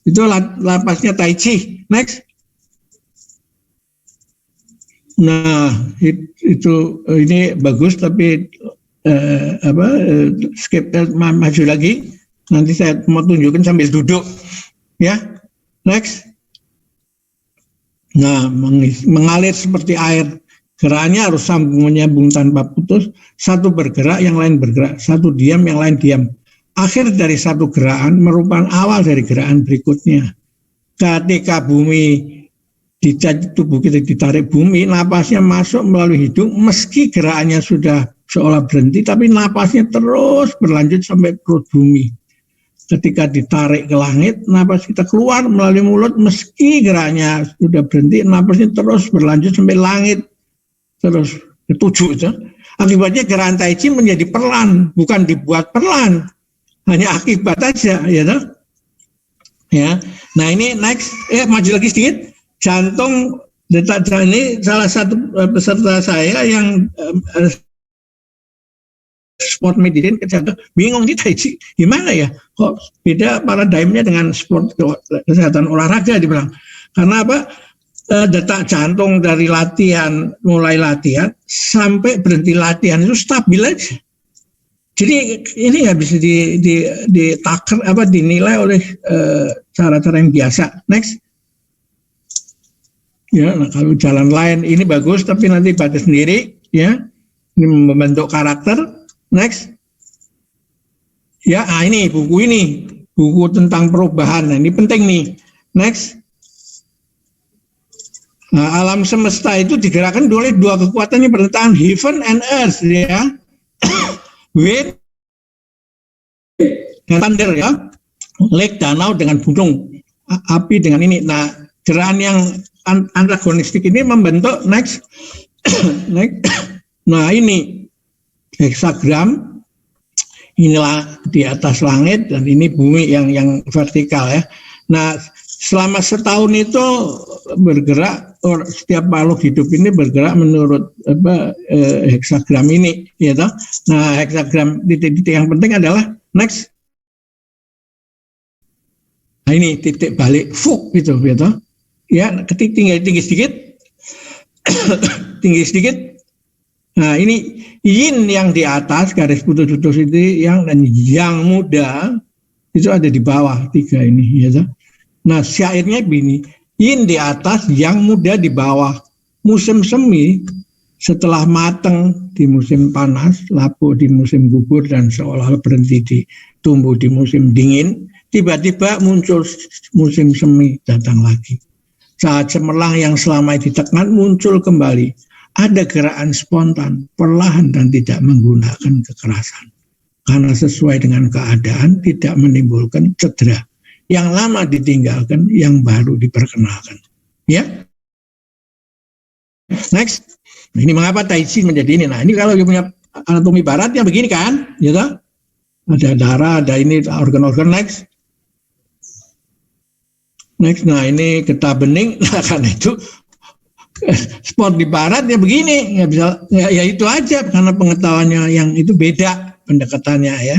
Itu napasnya Tai Chi. Next. Nah itu ini bagus tapi skip, maju lagi, nanti saya mau tunjukkan sambil duduk ya. Next. Nah mengalir seperti air, gerakannya harus sambung menyambung tanpa putus, satu bergerak yang lain bergerak, satu diam yang lain diam. Akhir dari satu gerakan merupakan awal dari gerakan berikutnya. Ketika bumi tubuh kita ditarik bumi, napasnya masuk melalui hidung, meski gerakannya sudah seolah berhenti, tapi napasnya terus berlanjut sampai perut bumi. Ketika ditarik ke langit, napas kita keluar melalui mulut, meski geraknya sudah berhenti, napasnya terus berlanjut sampai langit, terus ke 7 itu. Akibatnya gerakan Tai Chi menjadi perlahan, bukan dibuat perlahan, hanya akibat aja, ya toh? Ya. Nah ini next, maju lagi sedikit. Jantung detak jantung ini salah satu peserta saya yang sport medicine bingung di Tai Chi gimana ya, kok beda paradigmnya dengan sport kesehatan olahraga, dibilang karena apa, detak jantung dari latihan, mulai latihan sampai berhenti latihan itu stabil aja. Jadi ini nggak bisa ditaker dinilai oleh cara-cara yang biasa. Next. Ya, nah kalau jalan lain ini bagus, tapi nanti baca sendiri, ya. Ini membentuk karakter. Next. Ya, ini buku tentang perubahan. Nah, ini penting nih. Next. Nah, alam semesta itu digerakkan oleh dua kekuatan yang bertahan, heaven and earth, ya. Wind dan thunder, ya. Lake, danau dengan gunung, api dengan ini. Nah, gerakan yang antagonistik ini membentuk next. Nah ini heksagram, inilah di atas langit dan ini bumi yang vertikal, ya. Nah selama setahun itu bergerak, setiap makhluk hidup ini bergerak menurut heksagram ini, ya toh. Nah heksagram titik-titik yang penting adalah next. Nah ini titik balik fuk gitu, ya toh. Ya, tinggi sedikit, tinggi sedikit. Nah, ini yin yang di atas garis putus-putus itu, dan yang muda itu ada di bawah 3 ini, ya. Nah, syairnya begini, yin di atas, yang muda di bawah. Musim semi setelah matang di musim panas, lapuk di musim gugur dan seolah berhenti tumbuh di musim dingin, tiba-tiba muncul musim semi datang lagi. Saat cemerlang yang selama ditekan muncul kembali. Ada gerakan spontan, perlahan dan tidak menggunakan kekerasan. Karena sesuai dengan keadaan, tidak menimbulkan cedera. Yang lama ditinggalkan, yang baru diperkenalkan. Ya. Next. Nah, ini mengapa Tai Chi menjadi ini. Nah ini kalau punya anatomi barat yang begini kan. Gitu? Ada darah, ada ini organ-organ. Next. Next, nah ini getah bening, nah karena itu sport di barat ya begini, nggak bisa, ya itu aja karena pengetahuannya yang itu beda pendekatannya, ya.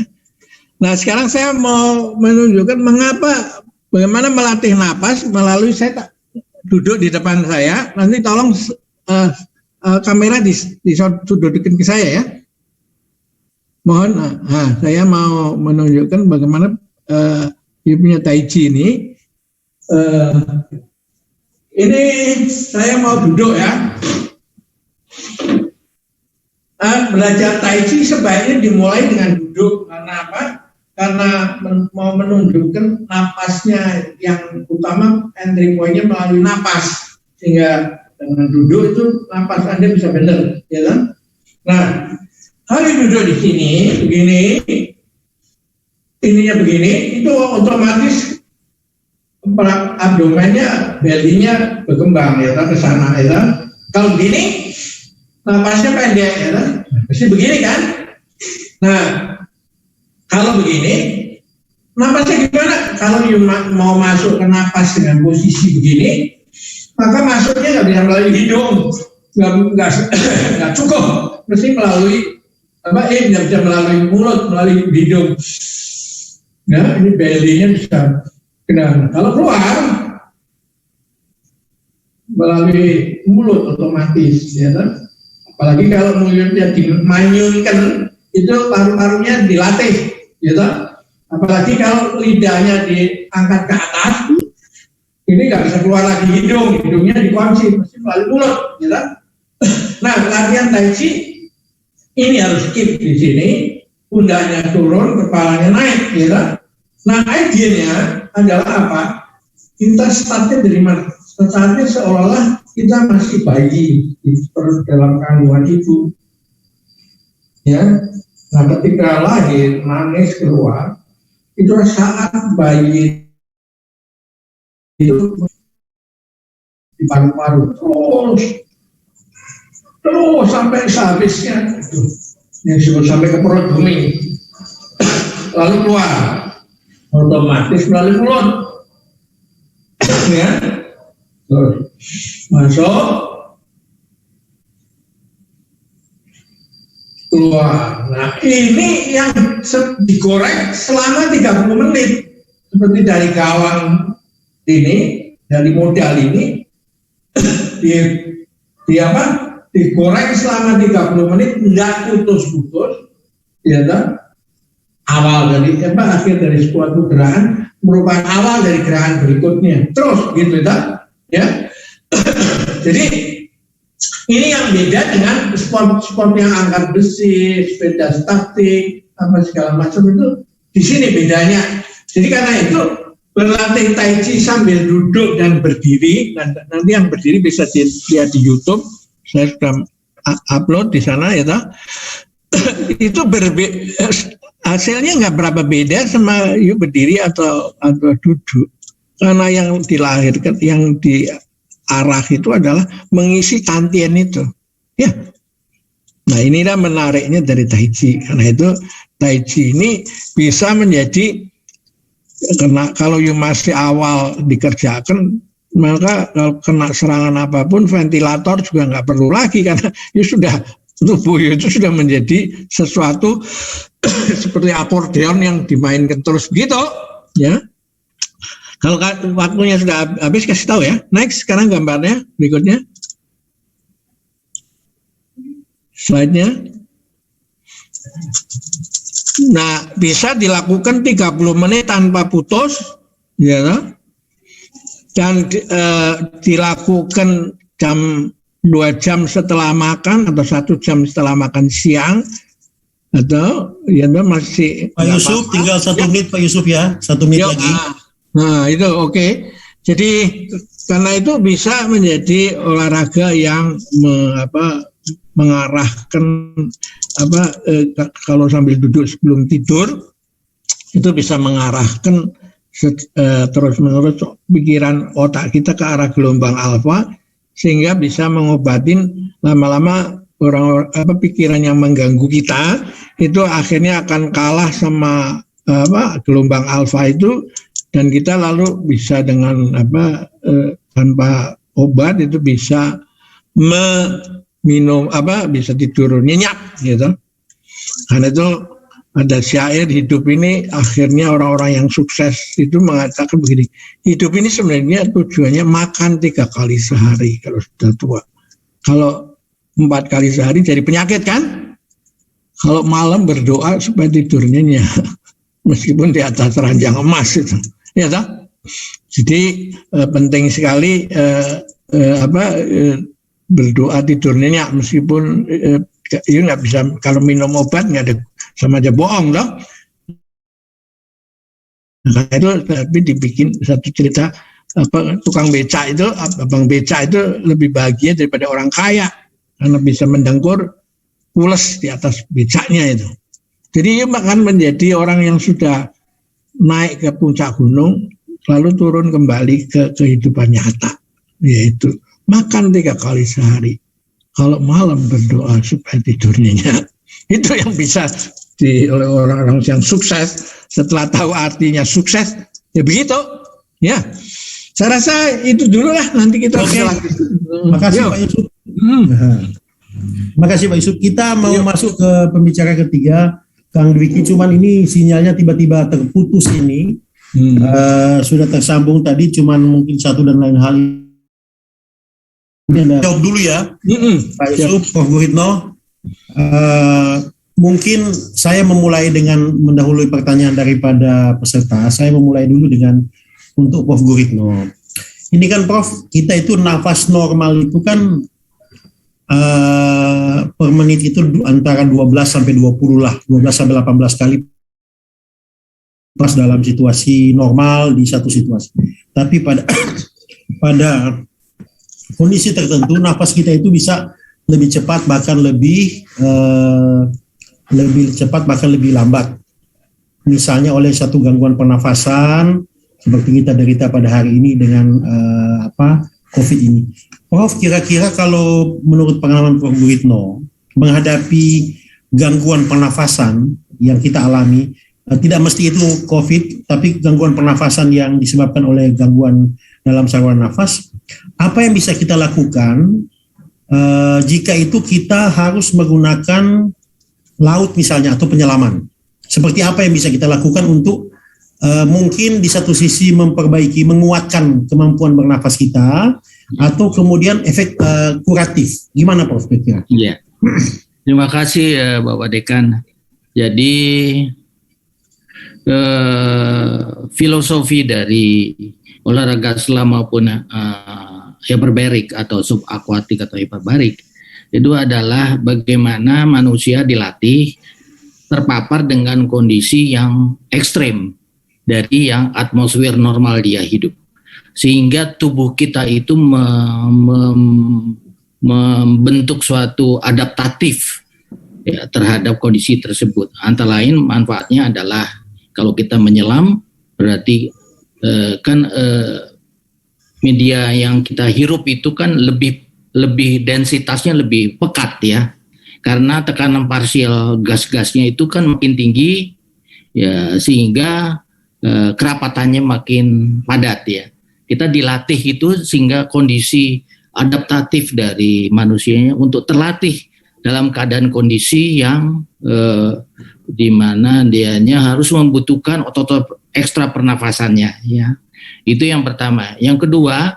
Nah sekarang saya mau menunjukkan bagaimana melatih napas melalui saya duduk di depan saya, nanti tolong kamera disodorkan ke saya, ya. Mohon, saya mau menunjukkan bagaimana dia punya Tai Chi ini. Ini saya mau duduk, ya. Belajar Tai Chi sebaiknya dimulai dengan duduk. Karena apa? Karena mau menunjukkan napasnya yang utama, entry point-nya melalui napas, sehingga dengan duduk itu napas Anda bisa benar, ya kan? Nah, kalau duduk di sini begini, ininya begini, itu otomatis abdomennya, belly-nya berkembang, ya ke sana, ya. Kalau begini napasnya pendek, ya. Mesti begini kan. Nah kalau begini napasnya gimana? Kalau mau masuk ke napas dengan posisi begini, maka masuknya nggak bisa melalui hidung, nggak cukup, mesti melalui nggak bisa melalui mulut, melalui hidung. Nah ini belly-nya bisa. Nah, kalau keluar melalui mulut otomatis, ya kan? Apalagi kalau mulutnya dimanyunkan, itu paru-parunya dilatih, ya kan? Apalagi kalau lidahnya diangkat ke atas, ini nggak bisa keluar lagi hidungnya dikunci, mesti melalui mulut, ya kan? Nah, latihan Tai Chi ini harus keep di sini, pundaknya turun, kepalanya naik, ya kan? Nah, idenya adalah apa? Kita startnya dari mana? tetapi seolah kita masih bayi di dalam kandungan ibu. Ya, nah ketika lahir nangis keluar, itu saat bayi itu di paru-paru terus sampai sehabisnya itu yang disebut sampai ke perut bumi, lalu keluar otomatis melalui mulut, ya, terus masuk keluar. Nah ini yang digoreng selama 30 menit seperti dari gawang ini, dari modal ini digoreng selama 30 menit, nggak putus-putus, ya kan? Awal dari akhir dari suatu gerakan merupakan awal dari gerakan berikutnya, terus gitu ya. Jadi ini yang beda dengan sport yang angkat besi, sepeda statik, apa segala macam itu. Di sini bedanya. Jadi karena itu berlatih tai chi sambil duduk dan berdiri. Nanti yang berdiri bisa dilihat di YouTube. Saya sudah upload di sana ya toh. Itu hasilnya nggak berapa beda sama yuk berdiri atau duduk. Karena yang dilahirkan, yang diarah itu adalah mengisi tantien itu. Ya. Nah inilah menariknya dari Tai Chi. Karena itu Tai Chi ini bisa menjadi, karena kalau you masih awal dikerjakan, maka kalau kena serangan apapun, ventilator juga nggak perlu lagi, karena you sudah, tubuh you itu sudah menjadi sesuatu seperti akordeon yang dimainkan terus begitu, ya. Kalau waktunya sudah habis, kasih tahu ya. Next, sekarang gambarnya berikutnya. Slide-nya. Nah, bisa dilakukan 30 menit tanpa putus, ya. Dan dilakukan 2 jam setelah makan atau 1 jam setelah makan siang, atau ya masih
Pak Yusuf tinggal 1 menit Pak Yusuf ya, 1 menit lagi.
Nah itu oke. Jadi karena itu bisa menjadi olahraga yang mengarahkan kalau sambil duduk sebelum tidur itu bisa mengarahkan terus-menerus pikiran otak kita ke arah gelombang alfa, sehingga bisa mengobatin lama-lama pikiran yang mengganggu kita itu akhirnya akan kalah sama gelombang alfa itu, dan kita lalu bisa dengan tanpa obat itu bisa minum bisa tidur nyenyak gitu. Karena itu ada syair, hidup ini akhirnya orang-orang yang sukses itu mengatakan begini, hidup ini sebenarnya tujuannya makan 3 kali sehari kalau sudah tua. Kalau 4 kali sehari jadi penyakit kan? Kalau malam berdoa supaya tidur nyenyak, meskipun di atas ranjang emas itu, ya toh. Jadi penting sekali berdoa tidur nyenyak, meskipun ya nggak bisa, kalau minum obat nggak ada, sama aja bohong toh. Nah, itu tapi dibikin satu cerita, tukang becak itu, abang becak itu lebih bahagia daripada orang kaya karena bisa mendengkur pules di atas becaknya itu. Jadi dia akan menjadi orang yang sudah naik ke puncak gunung lalu turun kembali ke kehidupan nyata, yaitu makan 3 kali sehari. Kalau malam berdoa supaya tidurnya nyenyak. Itu yang bisa oleh orang-orang yang sukses. Setelah tahu artinya sukses, ya begitu. Ya, saya rasa itu dulu lah. Nanti kita lanjut.
Makasih Pak Yusuf. Makasih Pak Yusuf. Kita mau masuk ke pembicara ketiga, Kang Dwiki. Cuman ini sinyalnya tiba-tiba terputus ini. Sudah tersambung tadi, cuman mungkin satu dan lain hal. Jawab dulu ya, Pak Yusuf, Prof. Guritno. Mungkin saya memulai dengan mendahului pertanyaan daripada peserta. Saya memulai dulu dengan untuk Prof. Guritno. Ini kan Prof, kita itu nafas normal itu kan per menit itu antara 12 sampai 20 lah, 12 sampai 18 kali pas dalam situasi normal di satu situasi. Tapi pada kondisi tertentu nafas kita itu bisa lebih cepat bahkan lebih cepat bahkan lebih lambat. Misalnya oleh satu gangguan pernafasan seperti kita derita pada hari ini dengan COVID ini. Prof, kira-kira kalau menurut pengalaman Prof. Guritno menghadapi gangguan pernafasan yang kita alami, tidak mesti itu COVID, tapi gangguan pernafasan yang disebabkan oleh gangguan dalam saluran nafas, apa yang bisa kita lakukan jika itu kita harus menggunakan laut misalnya atau penyelaman? Seperti apa yang bisa kita lakukan untuk mungkin di satu sisi memperbaiki, menguatkan kemampuan bernafas kita, atau kemudian efek kuratif? Gimana Prof? Kira-kira?
Iya. Terima kasih Bapak Dekan. Jadi filosofi dari olahraga selam maupun hyperbarik atau subakuatik atau hiperbarik itu adalah bagaimana manusia dilatih terpapar dengan kondisi yang ekstrem dari yang atmosfer normal dia hidup, sehingga tubuh kita itu membentuk suatu adaptatif ya, terhadap kondisi tersebut. Antara lain manfaatnya adalah kalau kita menyelam berarti media yang kita hirup itu kan lebih densitasnya lebih pekat ya. Karena tekanan parsial gas-gasnya itu kan makin tinggi, ya sehingga kerapatannya makin padat ya. Kita dilatih itu sehingga kondisi adaptatif dari manusianya untuk terlatih dalam keadaan kondisi yang di mana dianya harus membutuhkan otot ekstra pernafasannya ya. Itu yang pertama. Yang kedua,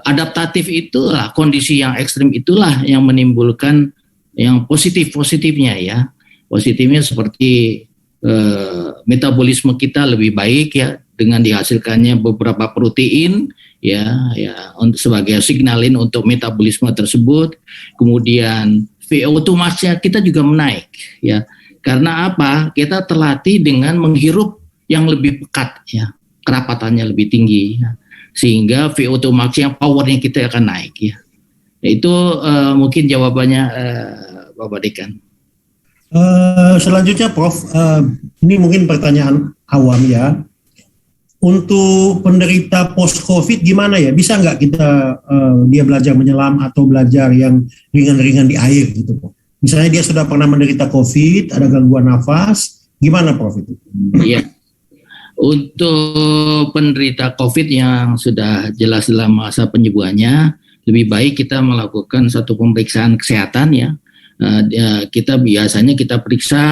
adaptatif itulah kondisi yang ekstrim itulah yang menimbulkan yang positifnya ya. Positifnya seperti metabolisme kita lebih baik ya dengan dihasilkannya beberapa protein ya untuk sebagai signalin untuk metabolisme tersebut. Kemudian VO2 max-nya kita juga menaik ya. Karena apa? Kita terlatih dengan menghirup yang lebih pekat ya. Kerapatannya lebih tinggi ya. Sehingga VO2 max yang powernya kita akan naik ya. Itu mungkin jawabannya Bapak Dekan.
Selanjutnya Prof, ini mungkin pertanyaan awam ya. Untuk penderita post-COVID gimana ya? Bisa nggak kita dia belajar menyelam atau belajar yang ringan-ringan di air gitu Prof? Misalnya dia sudah pernah menderita COVID, ada gangguan nafas, gimana Prof itu?
Iya. Untuk penderita COVID yang sudah jelas dalam masa penyembuhannya, lebih baik kita melakukan satu pemeriksaan kesehatan ya. Kita biasanya periksa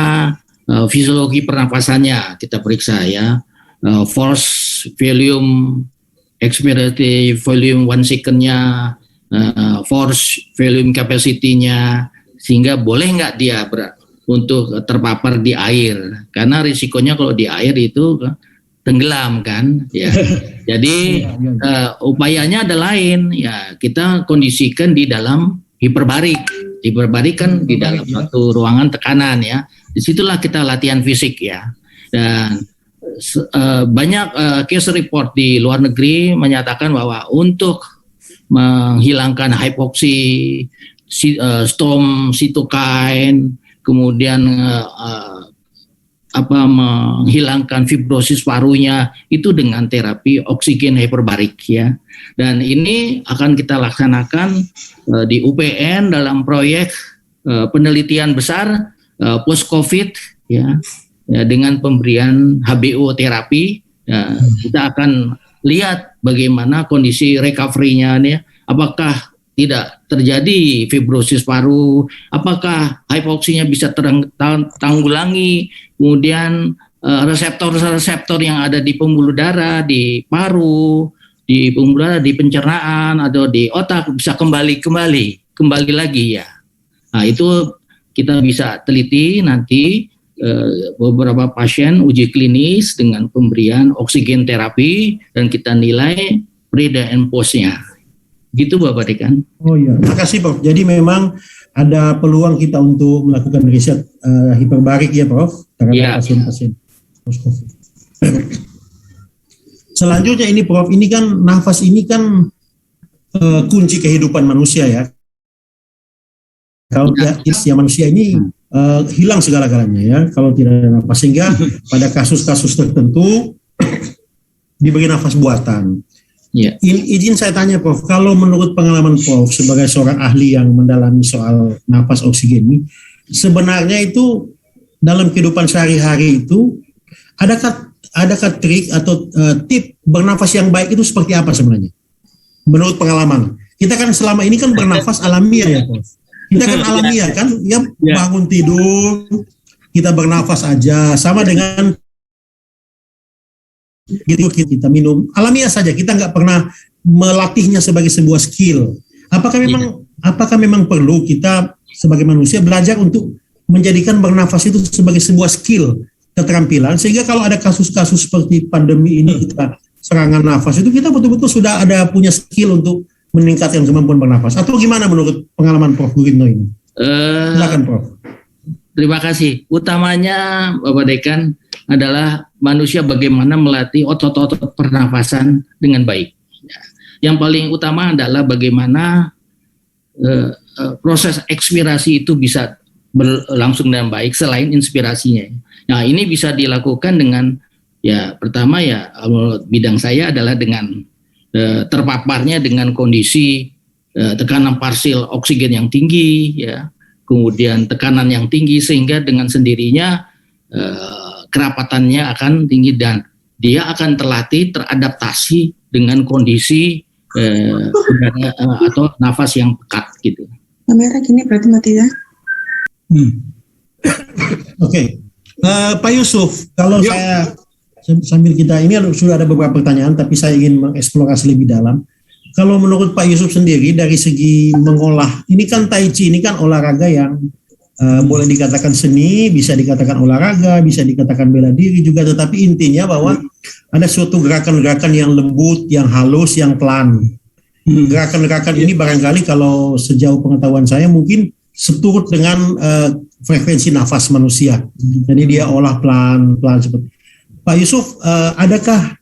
fisiologi pernafasannya, kita periksa ya. Force volume, expiratory volume 1 second-nya, force volume capacity-nya, sehingga boleh nggak dia untuk terpapar di air, karena risikonya kalau di air itu tenggelam kan ya. Jadi upayanya ada lain ya, kita kondisikan di dalam hiperbarik kan di dalam satu ruangan tekanan ya. Disitulah kita latihan fisik ya. Dan banyak case report di luar negeri menyatakan bahwa untuk menghilangkan hipoksi, storm cytokine, kemudian menghilangkan fibrosis parunya itu dengan terapi oksigen hiperbarik ya. Dan ini akan kita laksanakan di UPN dalam proyek penelitian besar post COVID ya dengan pemberian HBO terapi ya. Kita akan lihat bagaimana kondisi recovery-nya nih, apakah tidak terjadi fibrosis paru, apakah hipoksinya bisa tertanggulangi, kemudian reseptor-reseptor yang ada di pembuluh darah, di paru, di pembuluh darah, di pencernaan atau di otak bisa kembali lagi ya. Nah itu kita bisa teliti nanti beberapa pasien uji klinis dengan pemberian oksigen terapi dan kita nilai pre dan post-nya. Gitu Bapak Dekan.
Oh iya, terima kasih Prof. Jadi memang ada peluang kita untuk melakukan riset hiperbarik ya Prof, terhadap pasien-pasien post-COVID. Selanjutnya ini Prof, ini kan nafas ini kan kunci kehidupan manusia ya. Kalau ya manusia ini hilang segala-galanya ya kalau tidak ada nafas, sehingga pada kasus-kasus tertentu diberi nafas buatan.
Ya.
Izin saya tanya Prof, kalau menurut pengalaman Prof sebagai seorang ahli yang mendalami soal nafas oksigen ini, sebenarnya itu dalam kehidupan sehari-hari itu adakah trik atau tip bernafas yang baik itu seperti apa sebenarnya? Menurut pengalaman kita kan selama ini kan bernafas alamiah ya Prof. Kita kan alamiah kan, ya bangun tidur kita bernafas aja, sama dengan gitu kita minum alamiah saja, kita nggak pernah melatihnya sebagai sebuah skill. Apakah memang perlu kita sebagai manusia belajar untuk menjadikan bernafas itu sebagai sebuah skill, keterampilan, sehingga kalau ada kasus-kasus seperti pandemi ini kita serangan nafas itu kita betul-betul sudah ada punya skill untuk meningkatkan kemampuan bernafas, atau gimana menurut pengalaman Prof Guritno ini? Silakan Prof.
Terima kasih. Utamanya Bapak Dekan adalah manusia bagaimana melatih otot-otot pernafasan dengan baik. Yang paling utama adalah bagaimana proses ekspirasi itu bisa berlangsung dengan baik selain inspirasinya. Nah, ini bisa dilakukan dengan ya pertama ya bidang saya adalah dengan terpaparnya dengan kondisi tekanan parsial oksigen yang tinggi, ya, kemudian tekanan yang tinggi, sehingga dengan sendirinya kerapatannya akan tinggi dan dia akan terlatih teradaptasi dengan kondisi udara atau nafas yang pekat gitu.
Kamera gini berarti mati ya?
Oke. Pak Yusuf, kalau saya sambil kita ini sudah ada beberapa pertanyaan, tapi saya ingin mengeksplorasi lebih dalam. Kalau menurut Pak Yusuf sendiri dari segi mengolah, ini kan Tai Chi, ini kan olahraga yang boleh dikatakan seni, bisa dikatakan olahraga, bisa dikatakan bela diri juga, tetapi intinya bahwa ada suatu gerakan-gerakan yang lembut, yang halus, yang pelan. Gerakan-gerakan ini barangkali kalau sejauh pengetahuan saya mungkin seturut dengan frekuensi nafas manusia. Jadi dia olah pelan-pelan seperti Pak Yusuf, adakah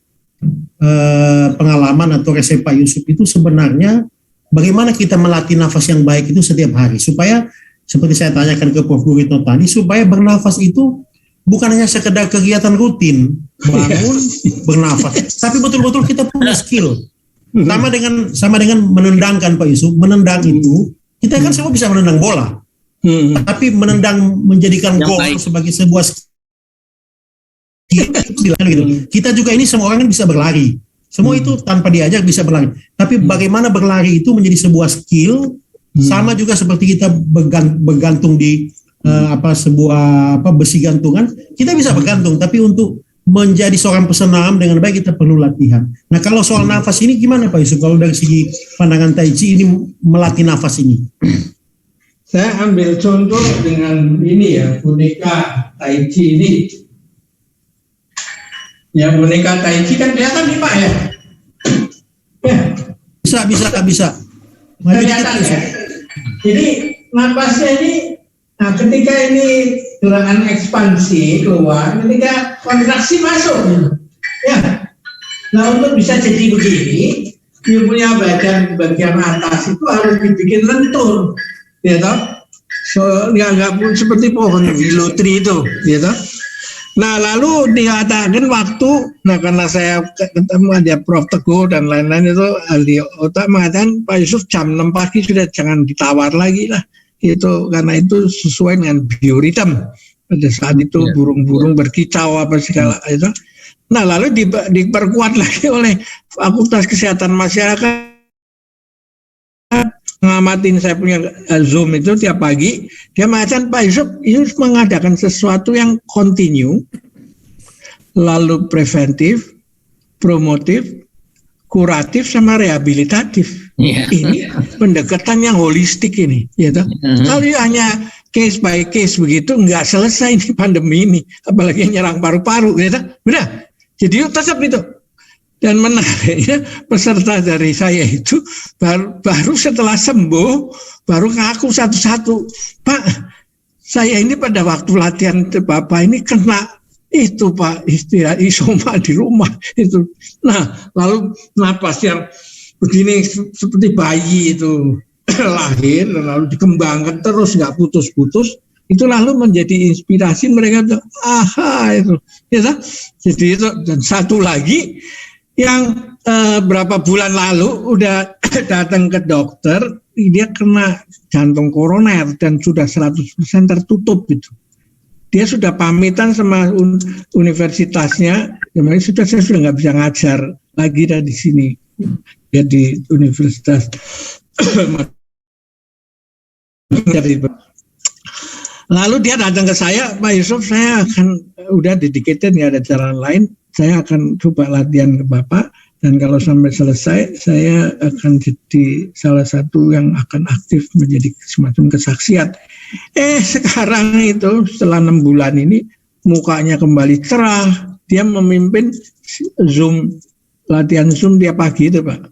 pengalaman atau resep Pak Yusuf itu sebenarnya bagaimana kita melatih nafas yang baik itu setiap hari supaya seperti saya tanyakan ke Prof Guritno tadi, supaya bernafas itu bukan hanya sekedar kegiatan rutin bangun bernafas, tapi betul-betul kita punya skill. Sama dengan menendangkan Pak Yusuf, menendang itu kita kan semua bisa menendang bola, tapi menendang menjadikan gol sebagai sebuah gitu. Kita juga ini semua orang kan bisa berlari. Semua itu tanpa diajak bisa berlari. Tapi bagaimana berlari itu menjadi sebuah skill, sama juga seperti kita bergantung di sebuah besi gantungan, kita bisa bergantung, tapi untuk menjadi seorang pesenam dengan baik kita perlu latihan. Nah, kalau soal nafas ini gimana Pak Yusuf? Kalau dari segi pandangan Tai Chi ini melatih nafas ini?
Saya ambil contoh dengan ini ya, boneka Tai Chi ini. Ya, boneka Tai Chi kan kelihatan nih Pak ya?
Bisa.
Kelihatan ya. Jadi napasnya ini, nah ketika ini gerakan ekspansi keluar, ketika kontraksi masuk, ya. Nah untuk bisa jadi begini, dia punya bagian atas itu harus dibikin lentur, ya toh? So nggak seperti pohon wilotri itu, ya toh? Nah lalu dikatakan waktu, nah karena saya ketemu ada Prof Teguh dan lain-lain itu ahli otak mengatakan Pak Yusuf jam 6 pagi sudah jangan ditawar lagi lah, itu karena itu sesuai dengan bioritem pada saat itu burung-burung berkicau apa segala itu. Nah lalu diperkuat lagi oleh Fakultas Kesehatan Masyarakat. Ngamatin saya punya Zoom itu tiap pagi, dia mengatakan Pak Yusuf mengadakan sesuatu yang kontinu, lalu preventif, promotif, kuratif sama rehabilitatif. Ini pendekatan yang holistik ini, gitu. Kalau hanya case by case begitu nggak selesai ini pandemi ini, apalagi nyerang paru-paru, gitu. Benar. Jadi tetap itu. Dan menariknya peserta dari saya itu baru setelah sembuh baru ngaku satu-satu, Pak, saya ini pada waktu latihan Bapak ini kena itu Pak, istilah isoma di rumah itu. Nah lalu napas yang begini seperti bayi itu lahir lalu dikembangkan terus nggak putus-putus, itu lalu menjadi inspirasi mereka tuh, itu ya, jadi itu. Dan satu lagi yang berapa bulan lalu udah datang ke dokter, dia kena jantung koroner dan sudah 100% tertutup itu. Dia sudah pamitan sama universitasnya, saya sudah nggak bisa ngajar lagi di sini, ya di universitas. Lalu dia datang ke saya, Pak Yusuf, saya akan udah dedicated, nggak ada cara lain, saya akan coba latihan ke Bapak, dan kalau sampai selesai saya akan jadi salah satu yang akan aktif menjadi semacam kesaksian. Sekarang itu setelah 6 bulan ini mukanya kembali cerah, dia memimpin Zoom, latihan Zoom tiap pagi itu, Pak.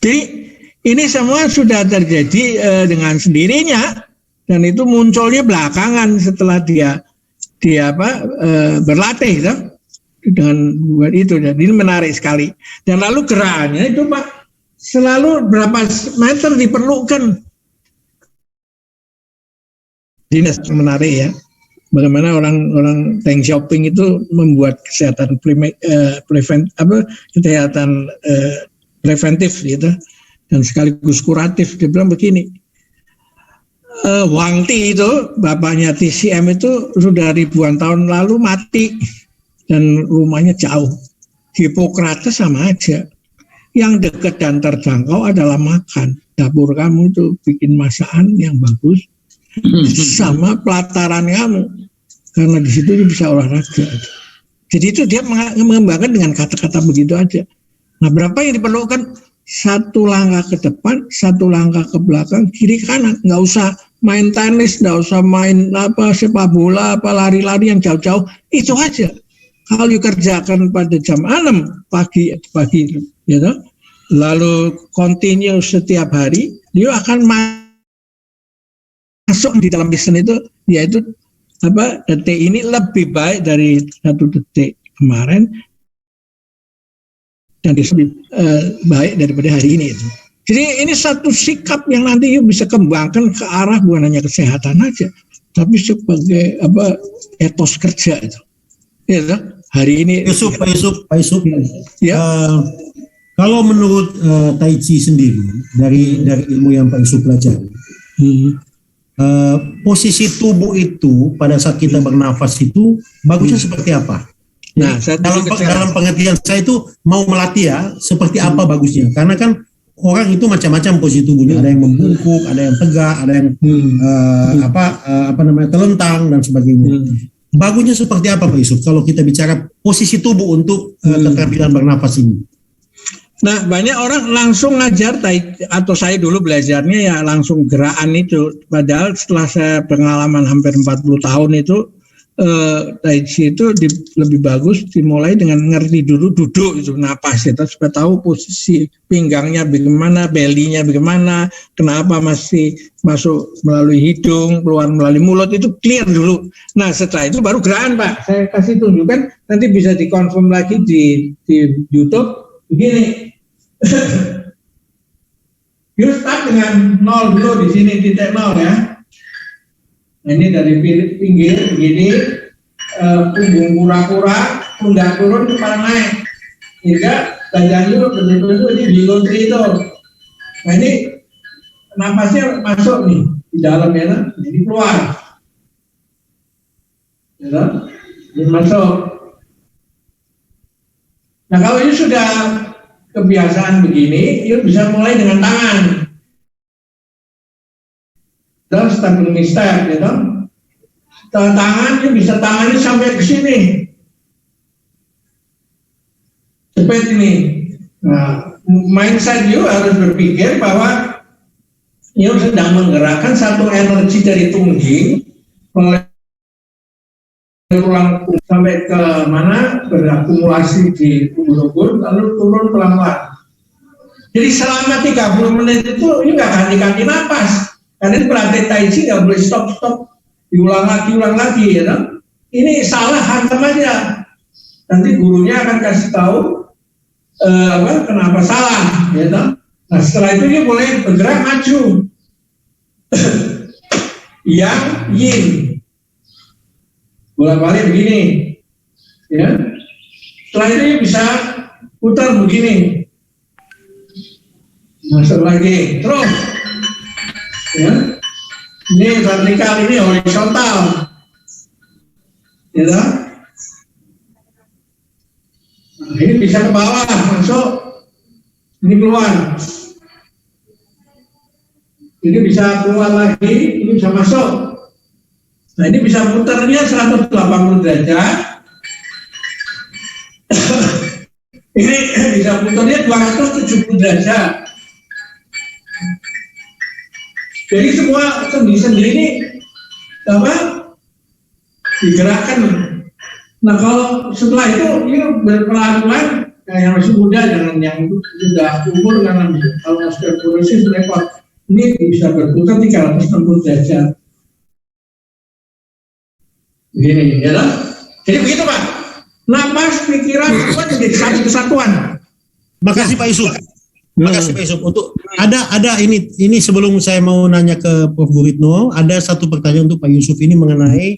Jadi ini semua sudah terjadi dengan sendirinya, dan itu munculnya belakangan setelah dia berlatih gitu, dengan buat itu. Jadi ini menarik sekali. Dan lalu gerakannya itu, Pak, selalu berapa meter diperlukan. Ini menarik ya. Bagaimana orang tank shopping itu membuat kesehatan kesehatan preventif gitu, dan sekaligus kuratif. Dia bilang begini, Wang Ti itu, bapaknya TCM itu sudah ribuan tahun lalu mati dan rumahnya jauh. Hippocrates sama aja. Yang dekat dan terjangkau adalah makan. Dapur kamu itu bikin masakan yang bagus sama pelataran kamu, karena di situ bisa olahraga. Jadi itu dia mengembangkan dengan kata-kata begitu aja. Nah, berapa yang diperlukan? 1 langkah ke depan, 1 langkah ke belakang, kiri kanan. Nggak usah main tenis, nggak usah main sepak bola, lari-lari yang jauh-jauh. Itu aja. Kalau dikerjakan pada jam 6 pagi gitu, lalu continue setiap hari, dia akan masuk di dalam desain itu, yaitu detik ini lebih baik dari 1 detik kemarin, dan lebih baik daripada hari ini itu. Jadi ini satu sikap yang nanti bisa kembangkan ke arah bukan hanya kesehatan aja, tapi sebagai etos kerja itu. Ya, hari ini.
Pak Yusuf.
Ya.
Kalau menurut Tai Chi sendiri dari ilmu yang Pak Yusuf pelajari, posisi tubuh itu pada saat kita bernafas itu bagusnya seperti apa? Nah, dalam pengertian saya itu mau melatih ya, seperti apa bagusnya? Karena kan orang itu macam-macam posisi tubuhnya, ada yang membungkuk, ada yang tegak, ada yang telentang dan sebagainya. Bagusnya seperti apa, Pak Yusuf? Kalau kita bicara posisi tubuh untuk keterampilan bernafas ini.
Nah, banyak orang langsung ngajar, atau saya dulu belajarnya ya langsung gerakan itu. Padahal setelah saya pengalaman hampir 40 tahun itu, Tai Chi itu lebih bagus dimulai dengan ngerti dulu duduk itu, napas kita supaya tahu posisi pinggangnya bagaimana, belly-nya bagaimana, kenapa masih masuk melalui hidung, keluar melalui mulut, itu clear dulu. Nah, setelah itu baru gerakan, Pak. Saya kasih tunjukkan, nanti bisa dikonfirm lagi di YouTube. Begini. You start dengan 0 dulu di sini, titik 0 ya. Nah, ini dari pinggir begini, punggung kura-kura, pundak turun, kepala naik, hingga dada yuk betul-betul ini diluntri itu. Nah, ini napasnya masuk nih di dalam ya, jadi keluar, ya, ini masuk. Nah, kalau ini sudah kebiasaan begini, yuk bisa mulai dengan tangan. Dan standing step, gitu. Tangannya bisa tangannya sampai ke sini, seperti ini. Nah, mindset you harus berpikir bahwa you sedang menggerakkan satu energi dari tungging mulai sampai ke mana berakumulasi di ubur-ubur, lalu turun pelan-pelan. Jadi selama 30 menit itu ini nggak ganti-ganti napas. Karena pelatih Tai Chi nggak boleh stop, diulang lagi, ya kan? Ini salah, hantam aja. Nanti gurunya akan kasih tahu kenapa salah, ya kan? Nah setelah itu dia boleh bergerak maju. Yang yin. Bolak-balik begini. Ya. Setelah itu dia bisa putar begini. Masuk lagi. Terus. Ya. Ini vertikal, ini horizontal. Ya. Nah, ini bisa ke bawah, masuk. Ini keluar. Ini bisa keluar lagi, ini bisa masuk. Nah ini bisa putarnya 180 derajat. Ini bisa putarnya 270 derajat. Jadi semua sendi-sendi ini apa digerakkan. Nah kalau setelah itu ini berpelan-pelan, yang masih muda jangan yang sudah umur karena kalau osteoporosis repot. Ini bisa berputar 360 derajat. Begini, ya lah. Jadi begitu Pak. Napas, pikiran, semua jadi satu kesatuan.
Makasih Pak Yusuf. Makasih Pak Yusuf. Untuk ada ini sebelum saya mau nanya ke Prof. Guritno, ada satu pertanyaan untuk Pak Yusuf ini mengenai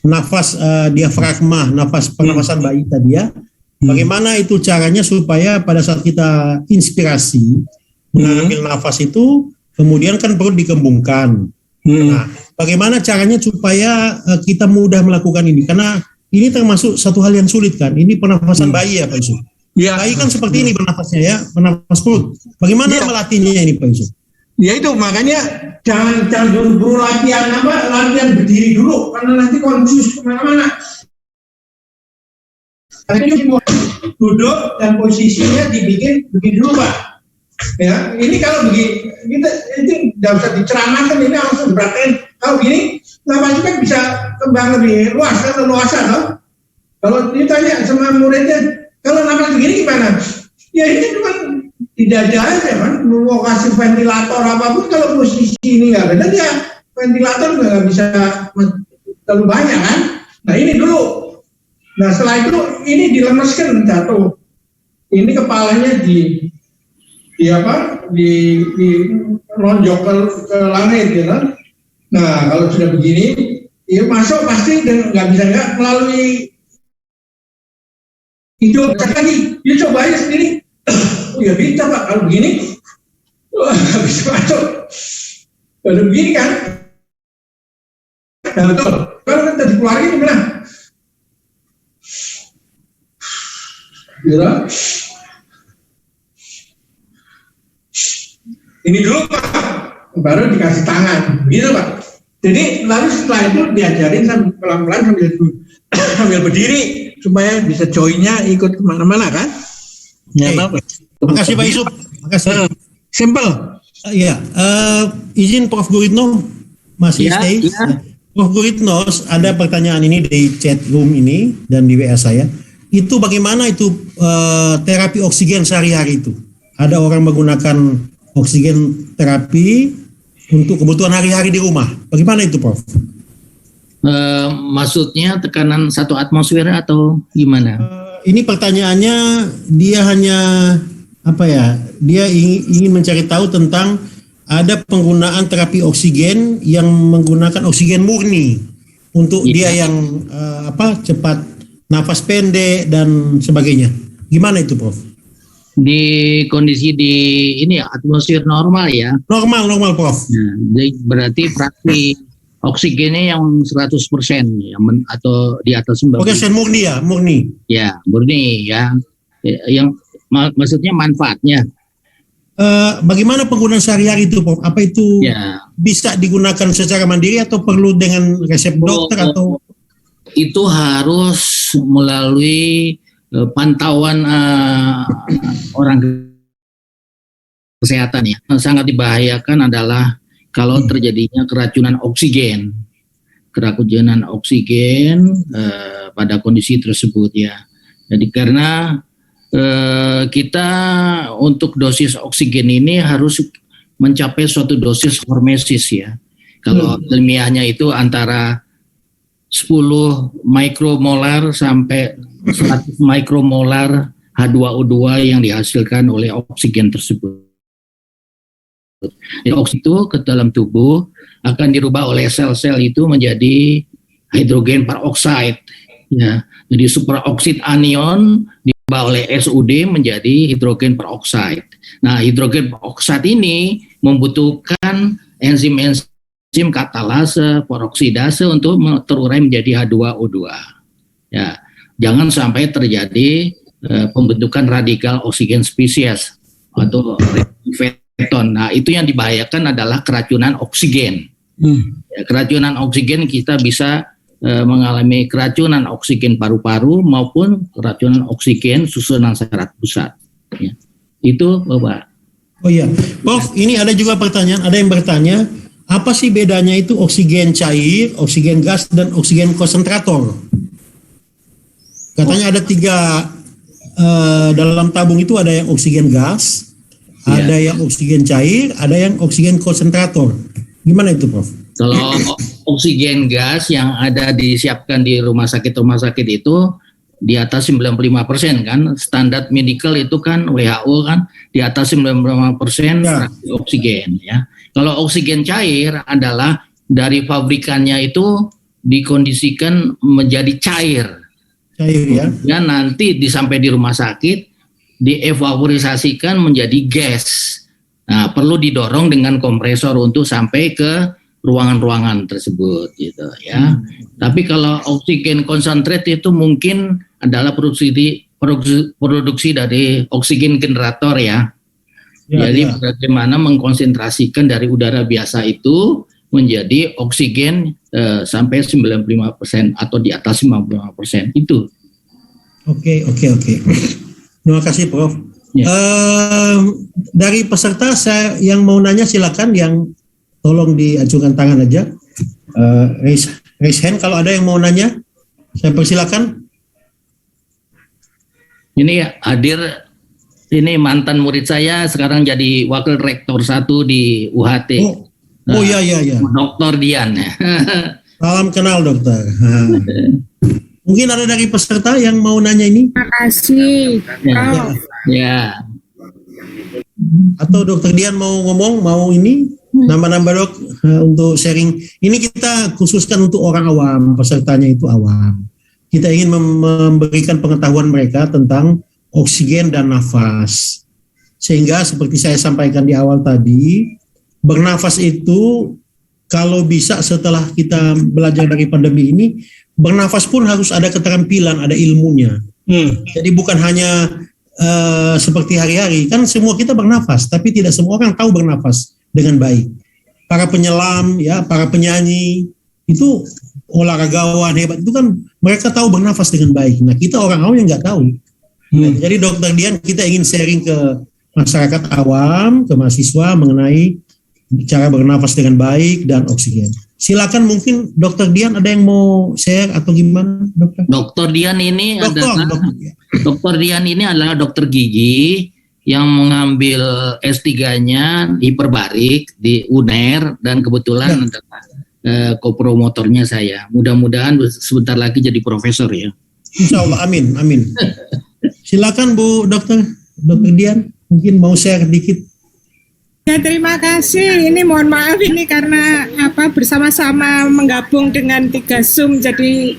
nafas diafragma, nafas pernafasan bayi tadi ya. Bagaimana itu caranya supaya pada saat kita inspirasi mengambil nafas itu kemudian kan perut dikembungkan. Nah, bagaimana caranya supaya kita mudah melakukan ini? Karena ini termasuk satu hal yang sulit kan. Ini pernafasan bayi ya Pak Yusuf.
Ya.
Bayi kan seperti ini bernafasnya ya, bernafas perut. Bagaimana melatihnya ini Pak Yusuf?
Ya itu makanya jangan buru-buru latihan berdiri dulu karena nanti konfus kemana-mana. Duduk dan posisinya dibikin begini dulu Pak. Ya, ini kalau begini, kita itu tidak usah diceramahkan, ini langsung dipraktekin. Kalau gini, nafas kan bisa kembang lebih luas, kan leluasa, no? Kalau ditanya sama muridnya, kalau nafas begini gimana? Ya ini cuma tidak aja kan, mau kasih ventilator apapun, kalau posisi ini nggak benar ya ventilator nggak bisa terlalu banyak kan. Nah ini dulu. Nah setelah itu ini dilemeskan jatuh. Ini kepalanya di lonjok ke langit ya kan. Nah kalau sudah begini ya masuk pasti dan nggak bisa melalui hidung lagi dia coba aja sendiri. Oh ya bisa Pak kalau begini nggak bisa masuk kalau begini kan. Nah betul kalau kita dikeluarin gimana ya. Ini dulu Pak, baru dikasih tangan, gitu Pak. Jadi lalu setelah itu diajarin pelan-pelan sambil berdiri supaya bisa joinnya ikut kemana-mana kan? Ya,
Makasih Pak Yusuf. Makasih.
Simple.
Iya, izin Prof. Guritno masih stay. Ya. Prof. Guritno, ada pertanyaan ini di chat room ini dan di WA saya. Itu bagaimana itu terapi oksigen sehari-hari itu? Ada orang menggunakan oksigen terapi untuk kebutuhan hari-hari di rumah. Bagaimana itu, Prof?
Maksudnya tekanan 1 atmosfer atau gimana?
Ini pertanyaannya dia hanya apa ya? Dia ingin mencari tahu tentang ada penggunaan terapi oksigen yang menggunakan oksigen murni untuk dia yang cepat nafas pendek dan sebagainya. Gimana itu, Prof?
Di kondisi di ini atmosfer normal ya.
Normal Prof.
Nah, berarti fraksi oksigennya yang 100% ya, atau di atas 90%.
Oksigen murni ya, murni.
Ya, murni ya. Yang maksudnya manfaatnya.
Bagaimana penggunaan sehari-hari itu, Prof? Apa itu bisa digunakan secara mandiri atau perlu dengan resep dokter atau?
Itu harus melalui pantauan orang kesehatan ya. Sangat dibahayakan adalah kalau terjadinya keracunan oksigen pada kondisi tersebut ya. Jadi karena kita untuk dosis oksigen ini harus mencapai suatu dosis hormesis ya. Kalau ilmiahnya itu antara 10 mikromolar sampai 100 mikromolar H2O2 yang dihasilkan oleh oksigen tersebut. Jadi oksigen itu ke dalam tubuh akan dirubah oleh sel-sel itu menjadi hidrogen peroksida. Ya, jadi superoksid anion dirubah oleh SOD menjadi hidrogen peroksida. Nah, hidrogen peroksida ini membutuhkan enzim katalase, peroksidase untuk terurai menjadi H2O2. Ya, jangan sampai terjadi pembentukan radikal oksigen spesies atau keton. Nah, itu yang dibahayakan adalah keracunan oksigen. Ya, keracunan oksigen kita bisa mengalami keracunan oksigen paru-paru maupun keracunan oksigen susunan saraf pusat. Ya. Itu Bapak.
Oh iya, Prof, ini ada juga pertanyaan, ada yang bertanya, apa sih bedanya itu oksigen cair, oksigen gas, dan oksigen konsentrator? Katanya ada 3 dalam tabung itu, ada yang oksigen gas, ada yang oksigen cair, ada yang oksigen konsentrator. Gimana itu, Prof?
Kalau oksigen gas yang ada disiapkan di rumah sakit itu di atas 95% kan, standar medical itu kan WHO kan di atas 95% oksigen ya. Kalau oksigen cair adalah dari pabrikannya itu dikondisikan menjadi cair
ya.
Ya, nanti sampai di rumah sakit dievaporisasikan menjadi gas. Nah, perlu didorong dengan kompresor untuk sampai ke ruangan-ruangan tersebut gitu ya. Tapi kalau oksigen konsentrat itu mungkin adalah produksi dari oksigen generator ya. Jadi bagaimana mengkonsentrasikan dari udara biasa itu menjadi oksigen sampai 95% atau di atas 95% itu.
Oke. Terima kasih, Prof. Ya. Dari peserta yang mau nanya silakan, yang tolong diacungkan tangan aja. Raise hand kalau ada yang mau nanya. Saya persilakan.
Ini hadir, ini mantan murid saya sekarang jadi wakil rektor 1 di UHT.
Oh iya.
Dr. Dian.
Salam kenal, dokter. Mungkin ada dari peserta yang mau nanya ini.
Terima kasih.
Ya.
Atau dokter Dian mau ngomong, mau ini nambah-nambah dok untuk sharing. Ini kita khususkan untuk orang awam, pesertanya itu awam. Kita ingin memberikan pengetahuan mereka tentang oksigen dan nafas. Sehingga seperti saya sampaikan di awal tadi, bernafas itu kalau bisa setelah kita belajar dari pandemi ini, bernafas pun harus ada keterampilan, ada ilmunya. Jadi bukan hanya seperti hari-hari, kan semua kita bernafas, tapi tidak semua orang tahu bernafas dengan baik. Para penyelam, ya, para penyanyi, itu olahragawan hebat, itu kan mereka tahu bernafas dengan baik. Nah, kita orang awam yang nggak tahu. Jadi dokter Dian, kita ingin sharing ke masyarakat awam, ke mahasiswa mengenai cara bernafas dengan baik dan oksigen. Silakan, mungkin dokter Dian ada yang mau share atau gimana, dokter?
Dokter Dian ini adalah dokter gigi yang mengambil S3-nya hiperbarik di UNER dan kebetulan adalah kopromotornya saya. Mudah-mudahan sebentar lagi jadi profesor ya.
Insya Allah, amin. Silakan Bu Dokter Dian, mungkin mau share dikit.
Ya, terima kasih. Ini mohon maaf ini karena bersama-sama menggabung dengan 3 Zoom jadi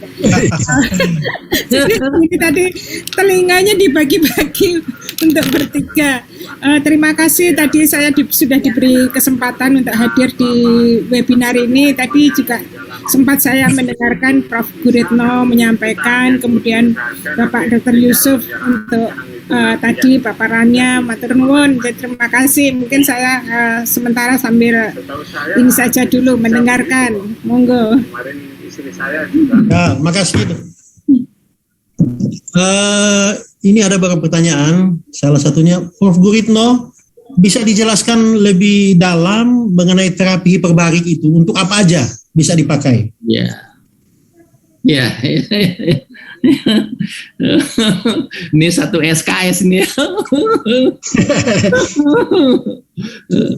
ini tadi telinganya dibagi-bagi untuk bertiga. Terima kasih, tadi saya sudah diberi kesempatan untuk hadir di webinar ini. Tadi juga sempat saya mendengarkan Prof. Guritno menyampaikan, kemudian Bapak Dr. Yusuf untuk tadi paparannya, matur nuwun. Terima kasih. Mungkin saya sementara sambil ini saja dulu mendengarkan. Monggo.
Ya, makasih. Ini ada beberapa pertanyaan. Salah satunya, Prof. Guritno, bisa dijelaskan lebih dalam mengenai terapi hiperbarik itu untuk apa aja bisa dipakai?
Ya. Ini satu SKS nih.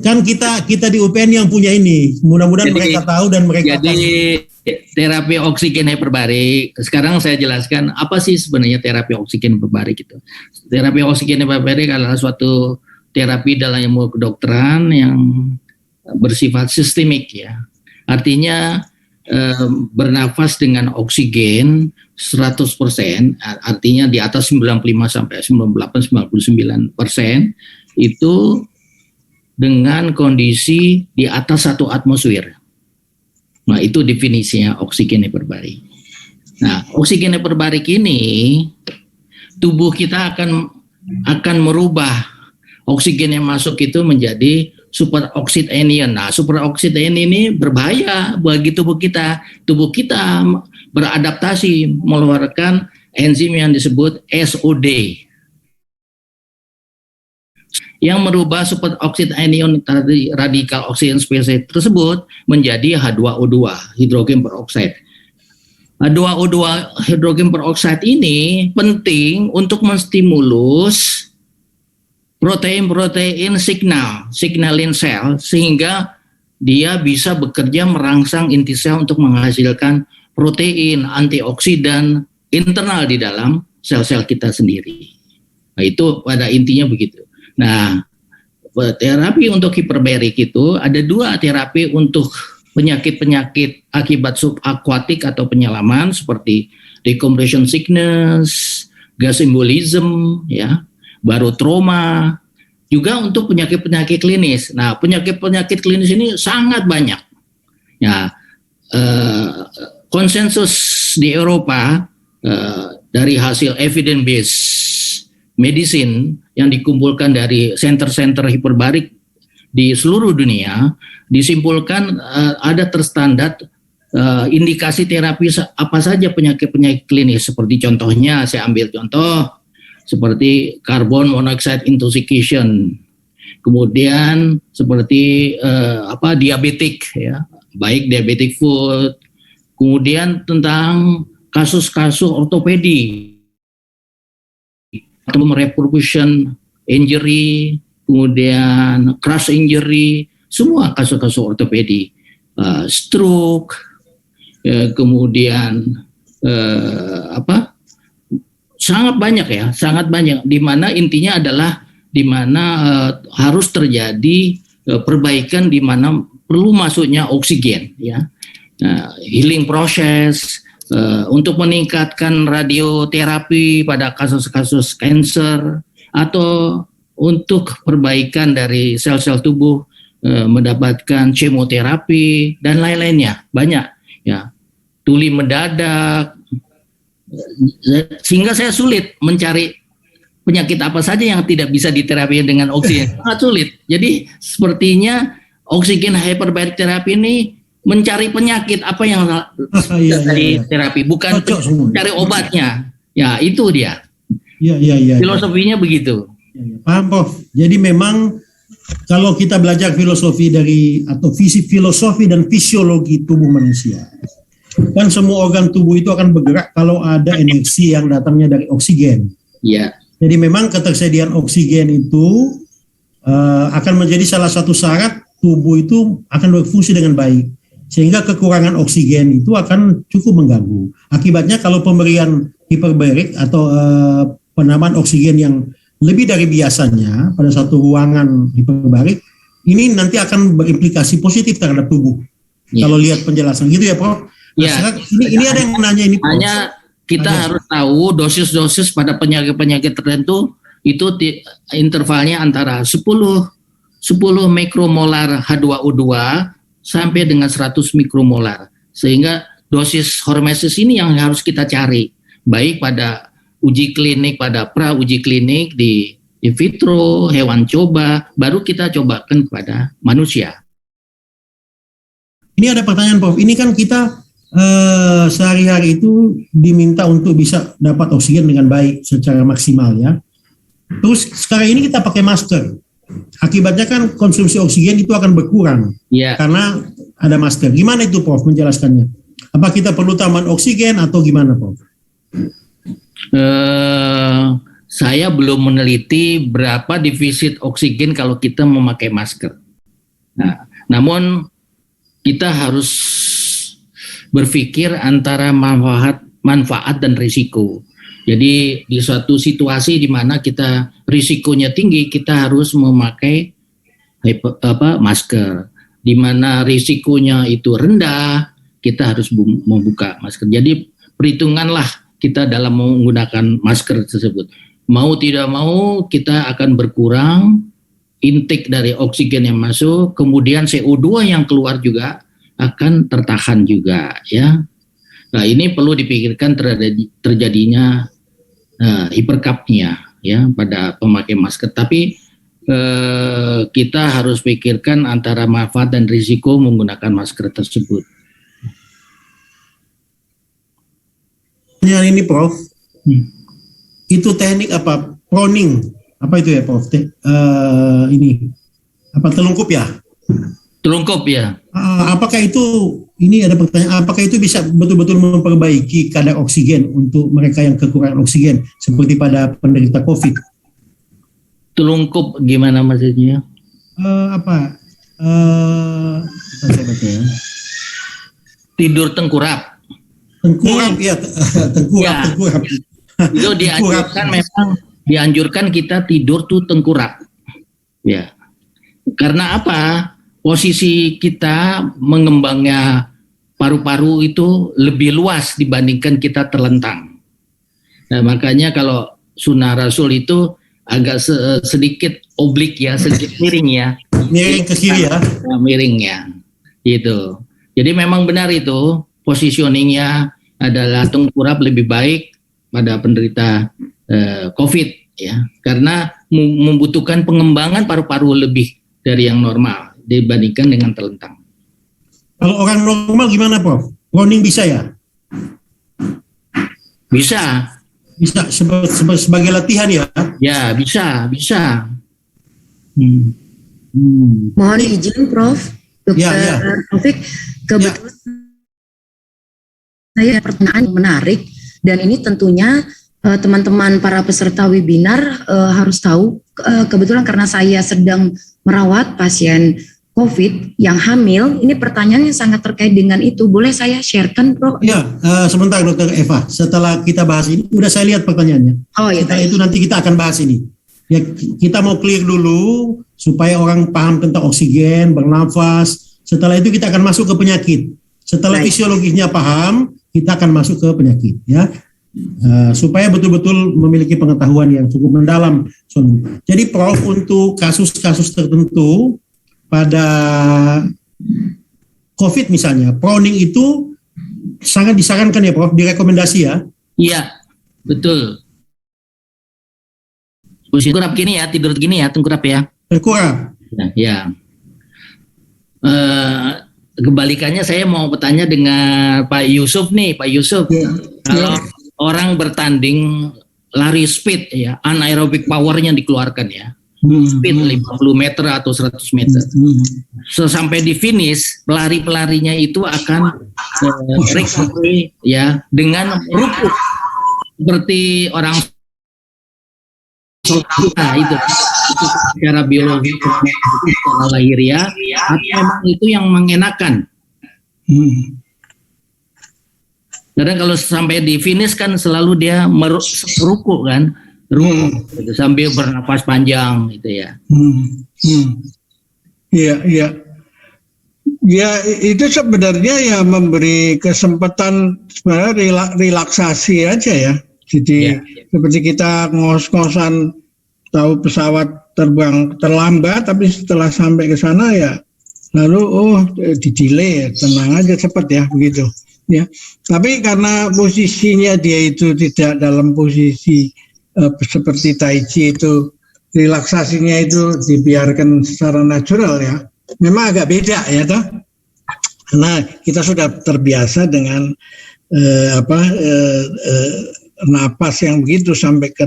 Kan kita di UPN yang punya ini. Mudah-mudahan mereka tahu dan mereka
jadi terapi oksigen hiperbarik. Sekarang saya jelaskan apa sih sebenarnya terapi oksigen hiperbarik itu. Terapi oksigen hiperbarik adalah suatu terapi dalam ilmu kedokteran yang bersifat sistemik ya. Artinya bernafas dengan oksigen 100%, artinya di atas 95 sampai 98-99% itu dengan kondisi di atas 1 atmosfer. Nah, itu definisinya oksigen hiperbarik. Nah, oksigen hiperbarik ini tubuh kita akan merubah oksigen yang masuk itu menjadi superoxide anion. Nah, superoxide anion ini berbahaya bagi tubuh kita. Tubuh kita beradaptasi mengeluarkan enzim yang disebut SOD yang merubah superoxide anion tadi radikal oksigen spesies tersebut menjadi H2O2, hidrogen peroksida. H2O2 hidrogen peroksida ini penting untuk menstimulus protein-protein signalin sel sehingga dia bisa bekerja merangsang inti sel untuk menghasilkan protein antioksidan internal di dalam sel-sel kita sendiri. Nah, itu pada intinya begitu. Nah, terapi untuk hiperbarik itu ada 2 terapi untuk penyakit-penyakit akibat subaquatik atau penyelaman seperti decompression sickness, gas embolism, ya, barotrauma, juga untuk penyakit-penyakit klinis. Nah, penyakit-penyakit klinis ini sangat banyak. Ya, konsensus di Eropa dari hasil evidence based medicine yang dikumpulkan dari center-center hiperbarik di seluruh dunia disimpulkan ada terstandar indikasi terapi apa saja penyakit-penyakit klinis, seperti contohnya saya ambil contoh seperti carbon monoxide intoxication, kemudian seperti diabetik ya, baik diabetic foot, kemudian tentang kasus-kasus ortopedi atau repercussion injury, kemudian crash injury, semua kasus-kasus ortopedi, stroke, kemudian sangat banyak ya, sangat banyak. Di mana intinya adalah di mana harus terjadi perbaikan, di mana perlu masuknya oksigen, ya, healing process. Untuk meningkatkan radioterapi pada kasus-kasus kanker atau untuk perbaikan dari sel-sel tubuh mendapatkan kemoterapi dan lain-lainnya banyak ya, tuli mendadak, sehingga saya sulit mencari penyakit apa saja yang tidak bisa diterapi dengan oksigen. Sangat sulit. Jadi sepertinya oksigen hyperbaric terapi ini mencari penyakit apa yang dari terapi, bukan mencari obatnya. Ya, itu dia.
Iya.
Filosofinya begitu.
Paham, Prof. Jadi memang kalau kita belajar filosofi atau filosofi dan fisiologi tubuh manusia, kan semua organ tubuh itu akan bergerak kalau ada energi yang datangnya dari oksigen.
Iya.
Jadi memang ketersediaan oksigen itu akan menjadi salah satu syarat tubuh itu akan berfungsi dengan baik. Sehingga kekurangan oksigen itu akan cukup mengganggu. Akibatnya kalau pemberian hiperbarik atau penambahan oksigen yang lebih dari biasanya pada satu ruangan hiperbarik, ini nanti akan berimplikasi positif terhadap tubuh.
Ya.
Kalau lihat penjelasan gitu ya, Prof.
Ya.
Ini ada yang nanya ini, Prof.
Hanya kita harus tahu dosis-dosis pada penyakit-penyakit tertentu itu intervalnya antara 10 mikromolar H2O2 sampai dengan 100 mikromolar. Sehingga dosis hormesis ini yang harus kita cari, baik pada uji klinik, pada pra-uji klinik di in vitro, hewan coba, baru kita cobakan kepada manusia.
Ini ada pertanyaan, Prof. Ini kan kita sehari-hari itu diminta untuk bisa dapat oksigen dengan baik secara maksimal ya. Terus sekarang ini kita pakai masker. Akibatnya kan konsumsi oksigen itu akan berkurang karena ada masker. Gimana itu, Prof, menjelaskannya? Apa kita perlu tambahan oksigen atau gimana, Prof?
Saya belum meneliti berapa defisit oksigen kalau kita memakai masker. Nah, namun kita harus berpikir antara manfaat dan risiko. Jadi di suatu situasi di mana kita risikonya tinggi, kita harus memakai masker. Di mana risikonya itu rendah, kita harus membuka masker. Jadi perhitunganlah kita dalam menggunakan masker tersebut. Mau tidak mau kita akan berkurang intake dari oksigen yang masuk, kemudian CO2 yang keluar juga akan tertahan juga, ya. Nah, ini perlu dipikirkan terjadinya hiperkapnia, ya, pada pemakai masker. Tapi kita harus pikirkan antara manfaat dan risiko menggunakan masker tersebut.
Yang ini, Prof, itu teknik apa? Proning, apa itu ya, Prof? Ini apa, telungkup ya?
Telungkup ya.
Apakah itu, ini ada pertanyaan, apakah itu bisa betul-betul memperbaiki kadar oksigen untuk mereka yang kekurangan oksigen seperti pada penderita COVID?
Telungkup gimana maksudnya?
Saya baca ya.
Tidur tengkurap.
Tengkurap ya, tengkurap.
Itu dianjurkan kita tidur tuh tengkurap. Ya. Karena apa? Posisi kita mengembangnya paru-paru itu lebih luas dibandingkan kita terlentang. Nah, makanya kalau sunnah Rasul itu agak sedikit oblik ya, sedikit miring ya.
Miring ke kiri ya.
Miring ya. Gitu. Jadi memang benar itu, positioningnya adalah tengkurap lebih baik pada penderita COVID ya. Karena membutuhkan pengembangan paru-paru lebih dari yang normal dibandingkan dengan terlentang.
Kalau orang normal gimana, Prof? Proning bisa ya?
Bisa.
Bisa sebagai latihan ya?
Ya, bisa.
Mohon izin, Prof. Dr. Taufik, kebetulan saya ada pertanyaan menarik, dan ini tentunya teman-teman para peserta webinar harus tahu, kebetulan karena saya sedang merawat pasien COVID yang hamil, ini pertanyaannya sangat terkait dengan itu. Boleh saya sharekan, Prof?
Ya, sebentar Dr. Eva. Setelah kita bahas ini, udah saya lihat pertanyaannya.
Oh iya.
Setelah itu nanti kita akan bahas ini. Ya, kita mau clear dulu supaya orang paham tentang oksigen, bernafas. Setelah itu kita akan masuk ke penyakit. Setelah fisiologisnya paham, kita akan masuk ke penyakit. Ya, supaya betul-betul memiliki pengetahuan yang cukup mendalam. Jadi, Prof, untuk kasus-kasus tertentu pada COVID misalnya, proning itu sangat disarankan ya, Prof, direkomendasi ya?
Iya, betul. Tengkurap gini ya, tidur gini ya, tengkurap ya.
Tengkurap.
Nah, ya. Kebalikannya saya mau bertanya dengan Pak Yusuf nih, Pak Yusuf. Ya. Kalau orang bertanding lari speed ya, anaerobic powernya dikeluarkan ya. Speed 50 meter atau 100 meter. Sampai di finish, pelari-pelarinya itu akan recovery ya dengan rukuh seperti orang itu secara biologi, secara lahiriah, atau memang itu yang mengenakan. Karena kalau sampai di finish kan selalu dia meruku kan, gitu, sambil bernafas panjang gitu ya.
Iya. Ya, itu sebenarnya ya memberi kesempatan sebenarnya relaksasi aja ya. Jadi seperti kita ngos-ngosan tahu pesawat terbang terlambat, tapi setelah sampai ke sana ya lalu di delay, tenang aja cepat ya begitu. Ya, tapi karena posisinya dia itu tidak dalam posisi seperti Tai Chi itu, relaksasinya itu dibiarkan secara natural ya. Memang agak beda ya toh. Karena kita sudah terbiasa dengan napas yang begitu sampai ke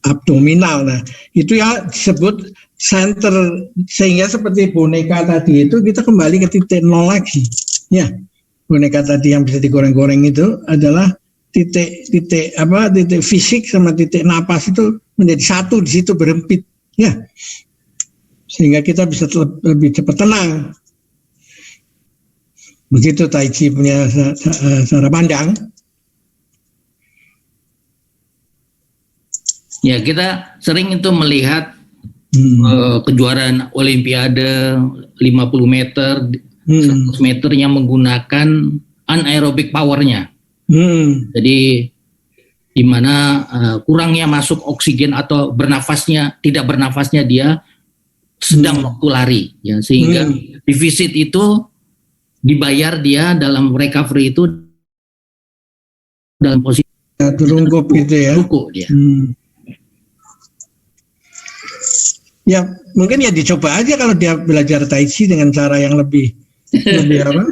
abdominal. Nah, itu ya disebut center, sehingga seperti boneka tadi itu kita kembali ke titik nol lagi. Ya. Boneka tadi yang bisa digoreng-goreng itu adalah titik fisik sama titik napas itu menjadi satu, di situ berempit ya, sehingga kita bisa lebih cepat tenang. Begitu Tai Chi punya cara pandang.
Ya, kita sering itu melihat kejuaraan Olimpiade 50 meter, 100 meter yang menggunakan anaerobic powernya. Jadi di mana kurangnya masuk oksigen atau tidak bernafasnya dia sedang waktu lari, ya, sehingga defisit itu dibayar dia dalam recovery itu dalam posisi
terungkup gitu ya.
dia.
Ya mungkin ya dicoba aja kalau dia belajar Tai Chi dengan cara yang lebih apa?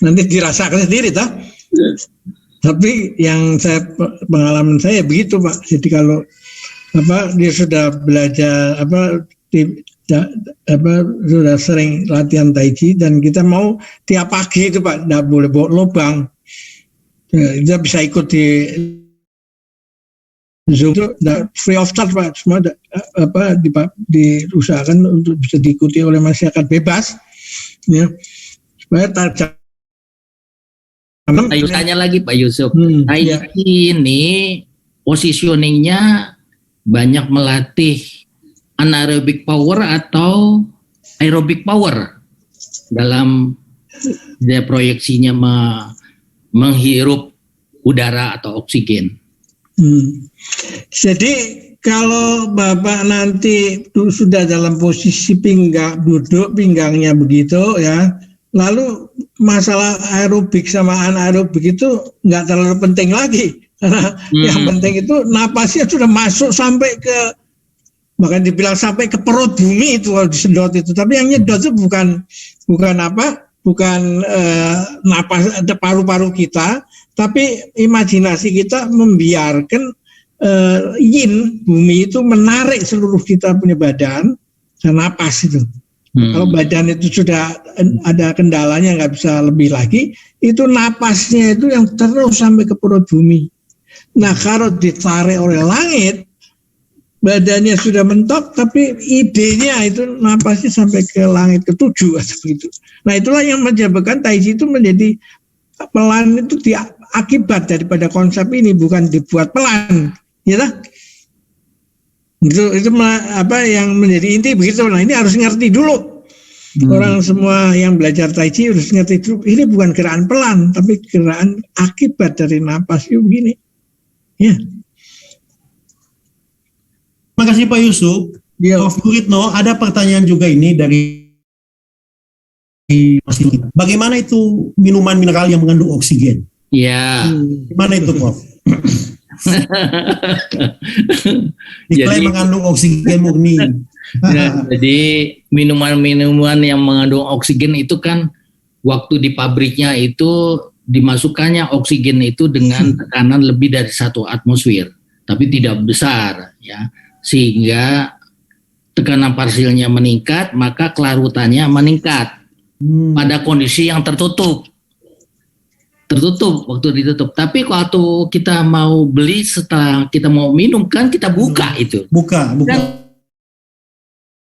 Nanti dirasakan sendiri toh. Tapi yang pengalaman saya begitu Pak. Jadi kalau dia sudah belajar sudah sering latihan Tai Chi dan kita mau tiap pagi itu Pak, tidak boleh bawa lubang. Kita bisa ikut di Zoom itu free of charge Pak, semua diusahakan untuk bisa diikuti oleh masyarakat bebas, ya, supaya target.
Ayo tanya lagi Pak Yusuf, Tai Chi ini positioningnya banyak melatih anaerobic power atau aerobic power dalam dia proyeksinya menghirup udara atau oksigen.
Jadi kalau Bapak nanti sudah dalam posisi duduk pinggangnya begitu ya, lalu masalah aerobik sama anaerobik itu nggak terlalu penting lagi, karena yang penting itu napasnya sudah masuk sampai ke, bahkan dibilang sampai ke perut bumi itu kalau disedot itu. Tapi yang nyedot itu bukan napas ada paru-paru kita, tapi imajinasi kita membiarkan yin bumi itu menarik seluruh kita punya badan dan napas itu. Kalau badan itu sudah ada kendalanya nggak bisa lebih lagi, itu napasnya itu yang terus sampai ke perut bumi. Nah kalau ditarik oleh langit, badannya sudah mentok, tapi idenya itu napasnya sampai ke langit ke-7 atau begitu. Nah itulah yang menyebabkan Tai Chi itu menjadi pelan, itu akibat daripada konsep ini, bukan dibuat pelan, ya lah. Itu yang menjadi inti begitu. Nah ini harus ngerti dulu. Orang semua yang belajar Tai Chi harus ngerti dulu. Ini bukan gerakan pelan, tapi gerakan akibat dari napas itu begini. Ya.
Terima kasih Pak Yusuf. Prof. Guritno, ada pertanyaan juga ini dari Mas Yusuf. Bagaimana itu minuman mineral yang mengandung oksigen?
Ya.
Gimana itu, Prof? Diklaim mengandung oksigen murni.
Jadi minuman-minuman yang mengandung oksigen itu kan waktu di pabriknya itu dimasukkannya oksigen itu dengan tekanan lebih dari 1 atmosfer, tapi tidak besar, ya, sehingga tekanan parsialnya meningkat, maka kelarutannya meningkat pada kondisi yang tertutup waktu ditutup. Tapi waktu kita mau beli, setelah kita mau minum kan kita buka itu.
Buka.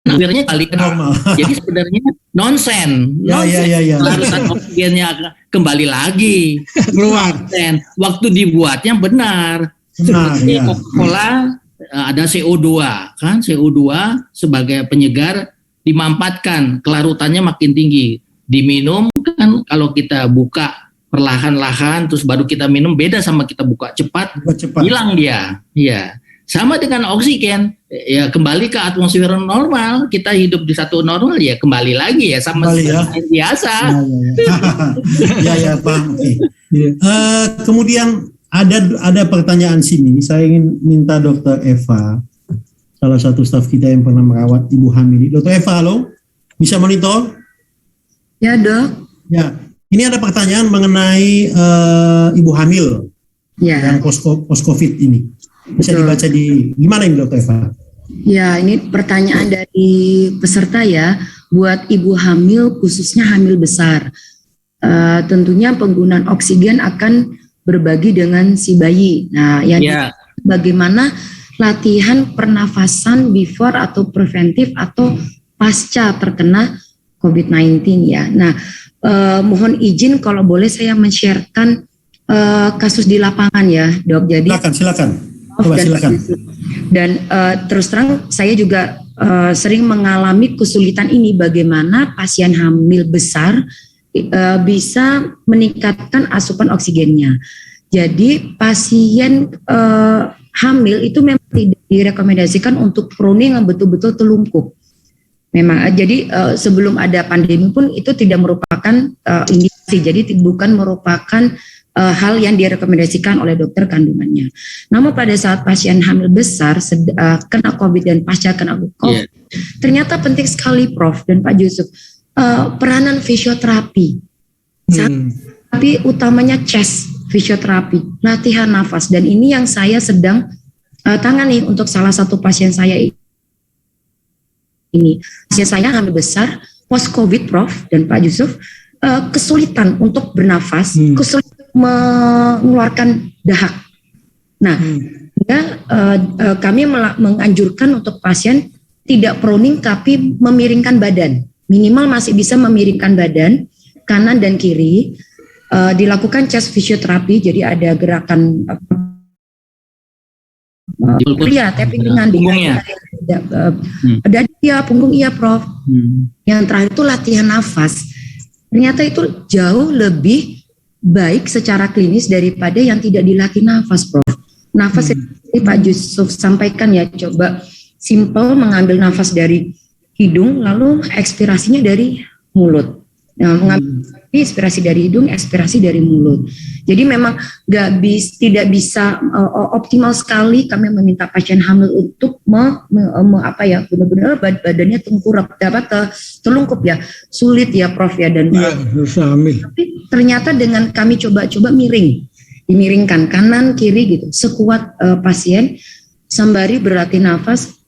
Akhirnya kali normal. Jadi sebenarnya nonsen. Larutan oksigennya kembali lagi
keluar.
Waktu dibuatnya benar. Seperti Coca-Cola ada CO2 kan, CO2 sebagai penyegar dimampatkan, kelarutannya makin tinggi. Diminum kan kalau kita buka perlahan-lahan terus baru kita minum, beda sama kita buka cepat. Hilang dia. Ya. Sama dengan oksigen, ya kembali ke atmosfer normal, kita hidup di satu normal, ya kembali lagi ya sama seperti biasa.
Ya paham. Kemudian ada pertanyaan sini, saya ingin minta Dr. Eva, salah satu staf kita yang pernah merawat ibu hamil. Dr. Eva, halo, bisa monitor?
Ya dok.
Ya, ini ada pertanyaan mengenai ibu hamil yang post-COVID ini. Bisa dibaca gimana ini Dr. Eva?
Ya, ini pertanyaan dari peserta ya, buat ibu hamil khususnya hamil besar. Tentunya penggunaan oksigen akan berbagi dengan si bayi. Nah, bagaimana latihan pernafasan before atau preventif atau pasca terkena COVID-19 ya. Nah, mohon izin kalau boleh saya men-sharekan kasus di lapangan ya, Dok. Jadi
silakan. Coba
dan
silakan.
dan terus terang saya juga sering mengalami kesulitan ini, bagaimana pasien hamil besar bisa meningkatkan asupan oksigennya. Jadi pasien hamil itu memang tidak direkomendasikan untuk prone yang betul-betul telungkup. Memang jadi sebelum ada pandemi pun itu tidak merupakan indikasi, jadi bukan merupakan hal yang direkomendasikan oleh dokter kandungannya. Namun pada saat pasien hamil besar kena COVID dan pasca kena COVID, ternyata penting sekali Prof dan Pak Yusuf peranan fisioterapi. Tapi utamanya chest fisioterapi, latihan nafas, dan ini yang saya sedang tangani untuk salah satu pasien saya ini. Pasien saya hamil besar post COVID Prof dan Pak Yusuf, kesulitan untuk bernafas, kesulitan mengeluarkan dahak. Nah, kami menganjurkan untuk pasien tidak proning tapi memiringkan badan. Minimal masih bisa memiringkan badan kanan dan kiri. Dilakukan chest fisioterapi, jadi ada gerakan tapping dengan
punggungnya.
Dada iya, punggung iya Prof. Yang terakhir itu latihan nafas. Ternyata itu jauh lebih baik secara klinis daripada yang tidak dilatih nafas, Prof. Nafas seperti Pak Yusuf sampaikan ya, coba simple mengambil nafas dari hidung, lalu ekspirasinya dari mulut. Nah, mengambil inspirasi dari hidung, ekspirasi dari mulut. Jadi memang tidak bisa optimal sekali kami meminta pasien hamil untuk benar-benar badannya tengkurap, telungkup ya, sulit ya Prof ya, dan tapi ternyata dengan kami coba dimiringkan kanan kiri gitu, sekuat pasien sembari berlatih nafas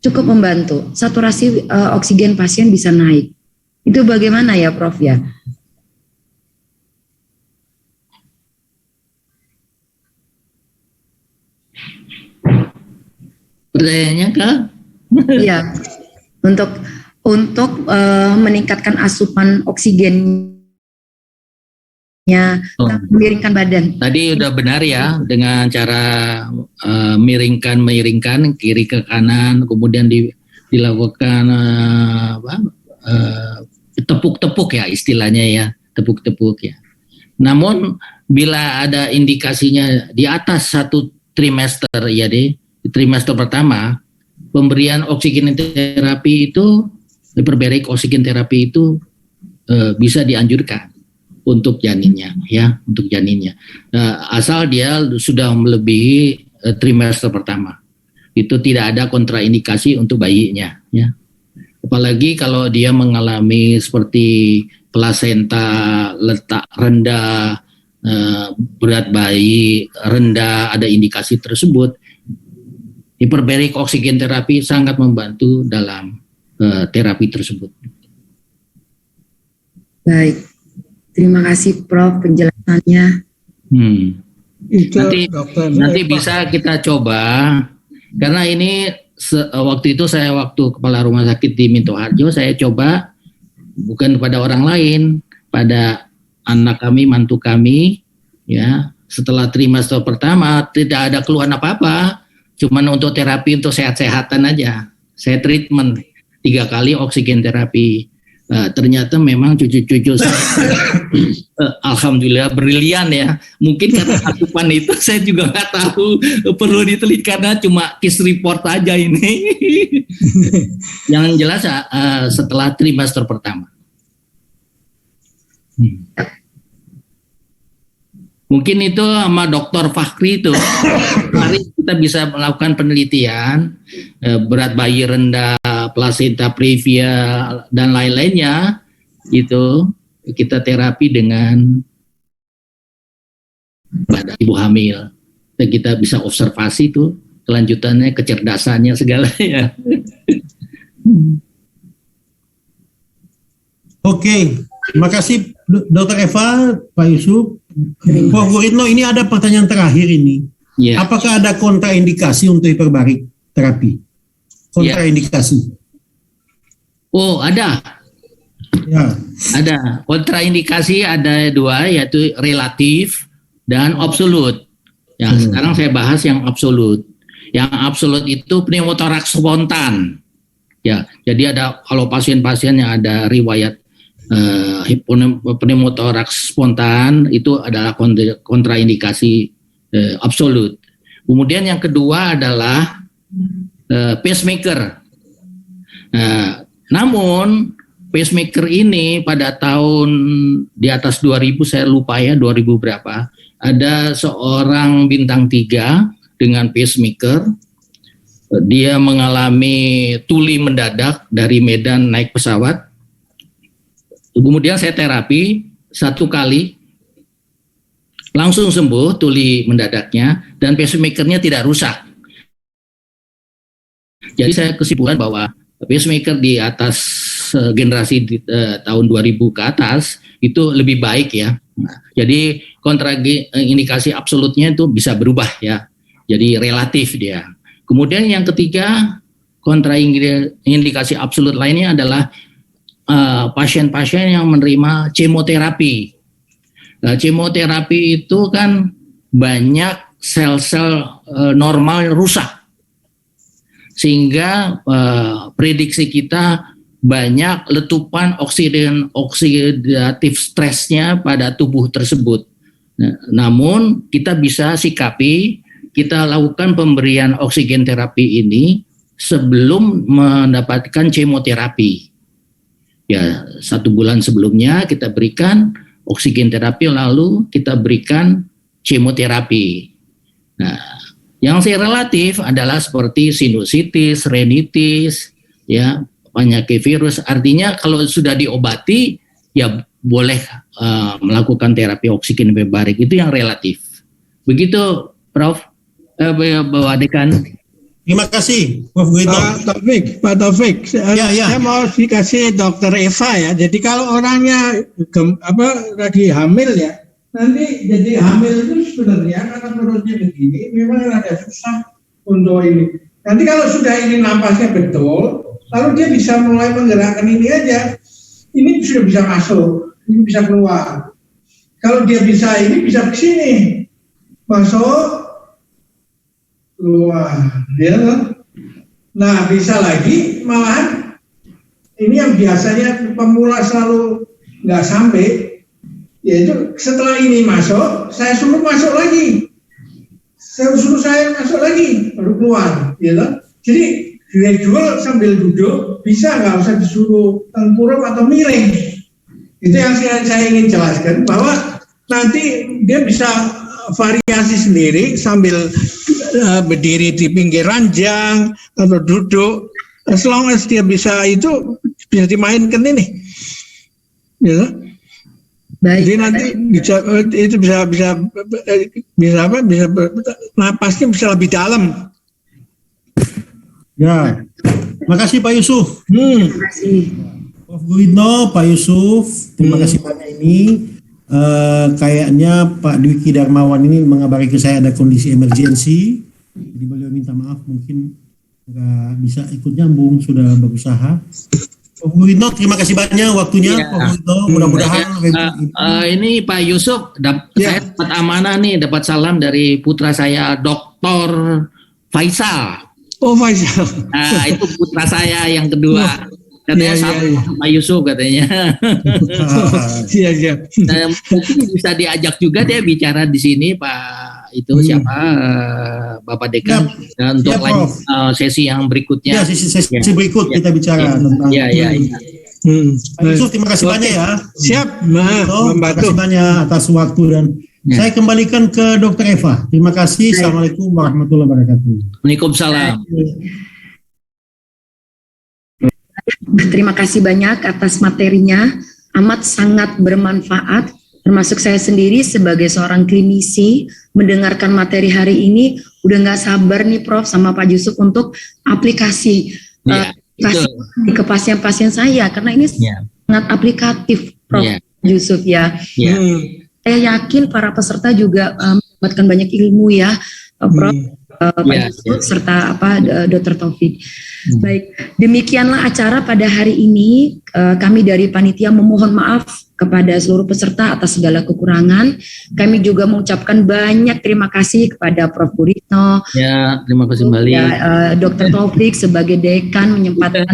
cukup membantu, saturasi oksigen pasien bisa naik. Itu bagaimana ya Prof ya?
Pertanyaannya Kak?
Iya, untuk meningkatkan asupan oksigennya, memiringkan badan.
Tadi udah benar ya, dengan cara miringkan kiri ke kanan, kemudian dilakukan tepuk-tepuk ya istilahnya ya, tepuk-tepuk ya. Namun bila ada indikasinya di atas 1 trimester ya di trimester pertama, pemberian oksigen terapi itu, hyperbaric oksigen terapi itu bisa dianjurkan untuk janinnya ya, untuk janinnya. Asal dia sudah melebihi trimester pertama. Itu tidak ada kontraindikasi untuk bayinya ya. Apalagi kalau dia mengalami seperti plasenta letak rendah, berat bayi rendah, ada indikasi tersebut, hyperbaric oksigen terapi sangat membantu dalam terapi tersebut.
Baik, terima kasih Prof penjelasannya.
Nanti bisa kita coba, karena ini waktu itu waktu kepala rumah sakit di Minto Harjo, saya coba bukan pada orang lain, pada anak kami, mantu kami, ya. Setelah trimester pertama tidak ada keluhan apa-apa, cuman untuk terapi untuk sehat-sehatan aja. Saya treatment 3 kali oksigen terapi. Ternyata memang cucu-cucu saya alhamdulillah brilian ya. Mungkin karena asupan itu saya juga nggak tahu, perlu diteliti karena cuma case report aja ini. Yang jelas setelah trimester pertama. Mungkin itu sama Dr. Fakhri itu, mari kita bisa melakukan penelitian berat bayi rendah, placenta previa dan lain-lainnya, itu kita terapi dengan pada ibu hamil. Dan kita bisa observasi tuh kelanjutannya, kecerdasannya segalanya.
Oke, terima kasih Dr. Eva, Pak Yusuf. Prof. Guritno, ini ada pertanyaan terakhir ini.
Yeah.
Apakah ada kontraindikasi untuk hiperbarik terapi? Kontraindikasi?
Oh, ada.
Ya.
Ada. Kontraindikasi ada 2, yaitu relatif dan absolut. Ya, sekarang saya bahas yang absolut. Yang absolut itu pneumotoraks spontan. Ya, jadi ada kalau pasien-pasien yang ada riwayat pneumotoraks spontan itu adalah kontraindikasi absolut. Kemudian yang kedua adalah pacemaker. Namun pacemaker ini pada tahun di atas 2000, saya lupa ya 2000 berapa, ada seorang bintang 3 dengan pacemaker. Dia mengalami tuli mendadak dari Medan naik pesawat. Kemudian saya terapi 1 kali, langsung sembuh tuli mendadaknya dan pacemakernya tidak rusak. Jadi saya kesimpulan bahwa pacemaker di atas generasi tahun 2000 ke atas itu lebih baik ya. Nah, jadi kontraindikasi absolutnya itu bisa berubah ya. Jadi relatif dia. Kemudian yang ketiga, kontraindikasi absolut lainnya adalah pasien-pasien yang menerima kemoterapi. Nah, kemoterapi itu kan banyak sel-sel normal rusak. Sehingga prediksi kita banyak letupan oksidatif stresnya pada tubuh tersebut. Nah, namun kita bisa sikapi, kita lakukan pemberian oksigen terapi ini sebelum mendapatkan kemoterapi. Ya, 1 bulan sebelumnya kita berikan oksigen terapi, lalu kita berikan kemoterapi. Nah, yang relatif adalah seperti sinusitis, rinitis, ya, penyakit virus. Artinya kalau sudah diobati, ya boleh melakukan terapi oksigen hiperbarik, itu yang relatif. Begitu, Prof. Bapak Dekan.
Terima kasih, Prof. Guritno.
Pak Taufik, saya mau dikasih Dokter Eva ya. Jadi kalau orangnya lagi hamil ya, nanti jadi hamil itu sebenarnya karena perutnya begini, memang agak susah untuk ini. Nanti kalau sudah ini napasnya betul, lalu dia bisa mulai menggerakkan ini aja. Ini sudah bisa masuk, ini bisa keluar. Kalau dia bisa ini bisa ke sini, masuk, keluar, ya. Nah, bisa lagi malahan ini yang biasanya pemula selalu nggak sampai, yaitu setelah ini masuk, saya suruh masuk lagi, saya masuk lagi, baru keluar, ya. Jadi gradual sambil duduk, bisa nggak usah disuruh tengkurap atau miring. Itu yang saya ingin jelaskan, bahwa nanti dia bisa variasi sendiri sambil berdiri di pinggir ranjang atau duduk, as long as dia bisa, itu bisa dimainkan ini, ya. Baik. Jadi nanti bisa napasnya bisa lebih dalam.
Ya, terima kasih Pak Yusuf.
Terima kasih.
Prof. Guritno, Pak Yusuf, terima kasih banyak ini. Kayaknya Pak Dwiki Darmawan ini mengabari ke saya ada kondisi emergensi, jadi beliau minta maaf mungkin nggak bisa ikut nyambung, sudah berusaha. Prof. Guritno, terima kasih banyak waktunya.
Ya.
Prof. Guritno, mudah-mudahan
ini Pak Yusuf, saya dapat amanah nih, dapat salam dari putra saya, Dr. Faisal.
Oh, Faisal.
Nah, itu putra saya yang kedua. Katanya sama Pak Yusuf katanya.
Iya.
Nah, mungkin bisa diajak juga dia bicara di sini Pak itu siapa Bapak Dekan untuk sesi yang berikutnya.
Ya, sesi berikut kita bicara tentang.
Iya.
Pak Yusuf, terima kasih banyak ya.
Siap,
terima kasih banyak atas waktu dan saya kembalikan ke Dr. Eva. Terima kasih. Assalamualaikum warahmatullahi wabarakatuh.
Waalaikumsalam.
Terima kasih banyak atas materinya, amat sangat bermanfaat, termasuk saya sendiri sebagai seorang klinisi mendengarkan materi hari ini, udah nggak sabar nih Prof sama Pak Yusuf untuk aplikasi ke pasien-pasien saya, karena ini sangat aplikatif Prof Yusuf ya. Saya yakin para peserta juga mendapatkan banyak ilmu ya Prof. Pak Yusuf serta Dr. Taufik. Baik, demikianlah acara pada hari ini. Kami dari panitia memohon maaf kepada seluruh peserta atas segala kekurangan. Kami juga mengucapkan banyak terima kasih kepada Prof. Guritno,
Ya, terima kasih kembali.
Dr. Taufik sebagai dekan menyempatkan.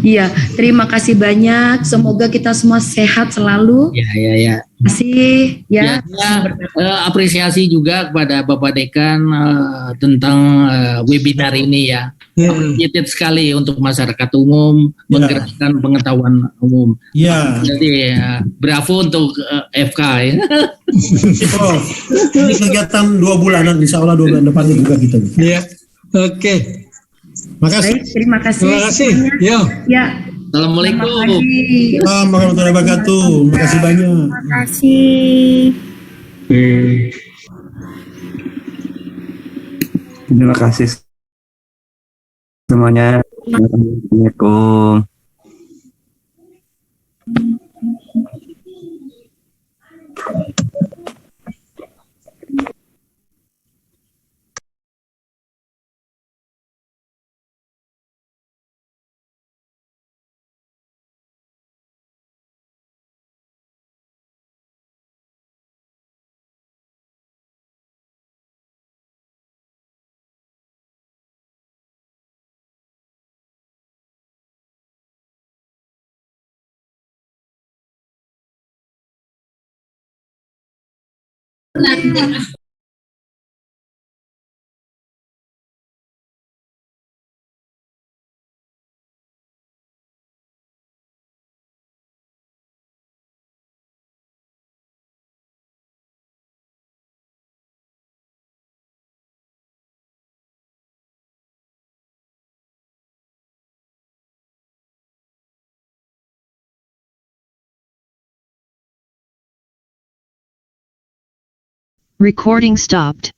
Iya, terima kasih banyak. Semoga kita semua sehat selalu.
Ya.
Terima kasih ya.
Apresiasi juga kepada Bapak Dekan tentang webinar ini ya. Appreciated sekali untuk masyarakat umum, menggerakkan pengetahuan umum.
Ya.
Jadi bravo untuk FK ya.
Oh, ini kegiatan 2 bulanan, insya Allah 2 bulan depan juga kita.
Iya, oke.
Makasih.
Baik, terima kasih.
Terima kasih. Yo.
Ya.
Assalamualaikum.
Assalamualaikum warahmatullahi wabarakatuh. Terima kasih banyak.
Terima kasih.
Terima kasih semuanya. Assalamualaikum.
Recording stopped.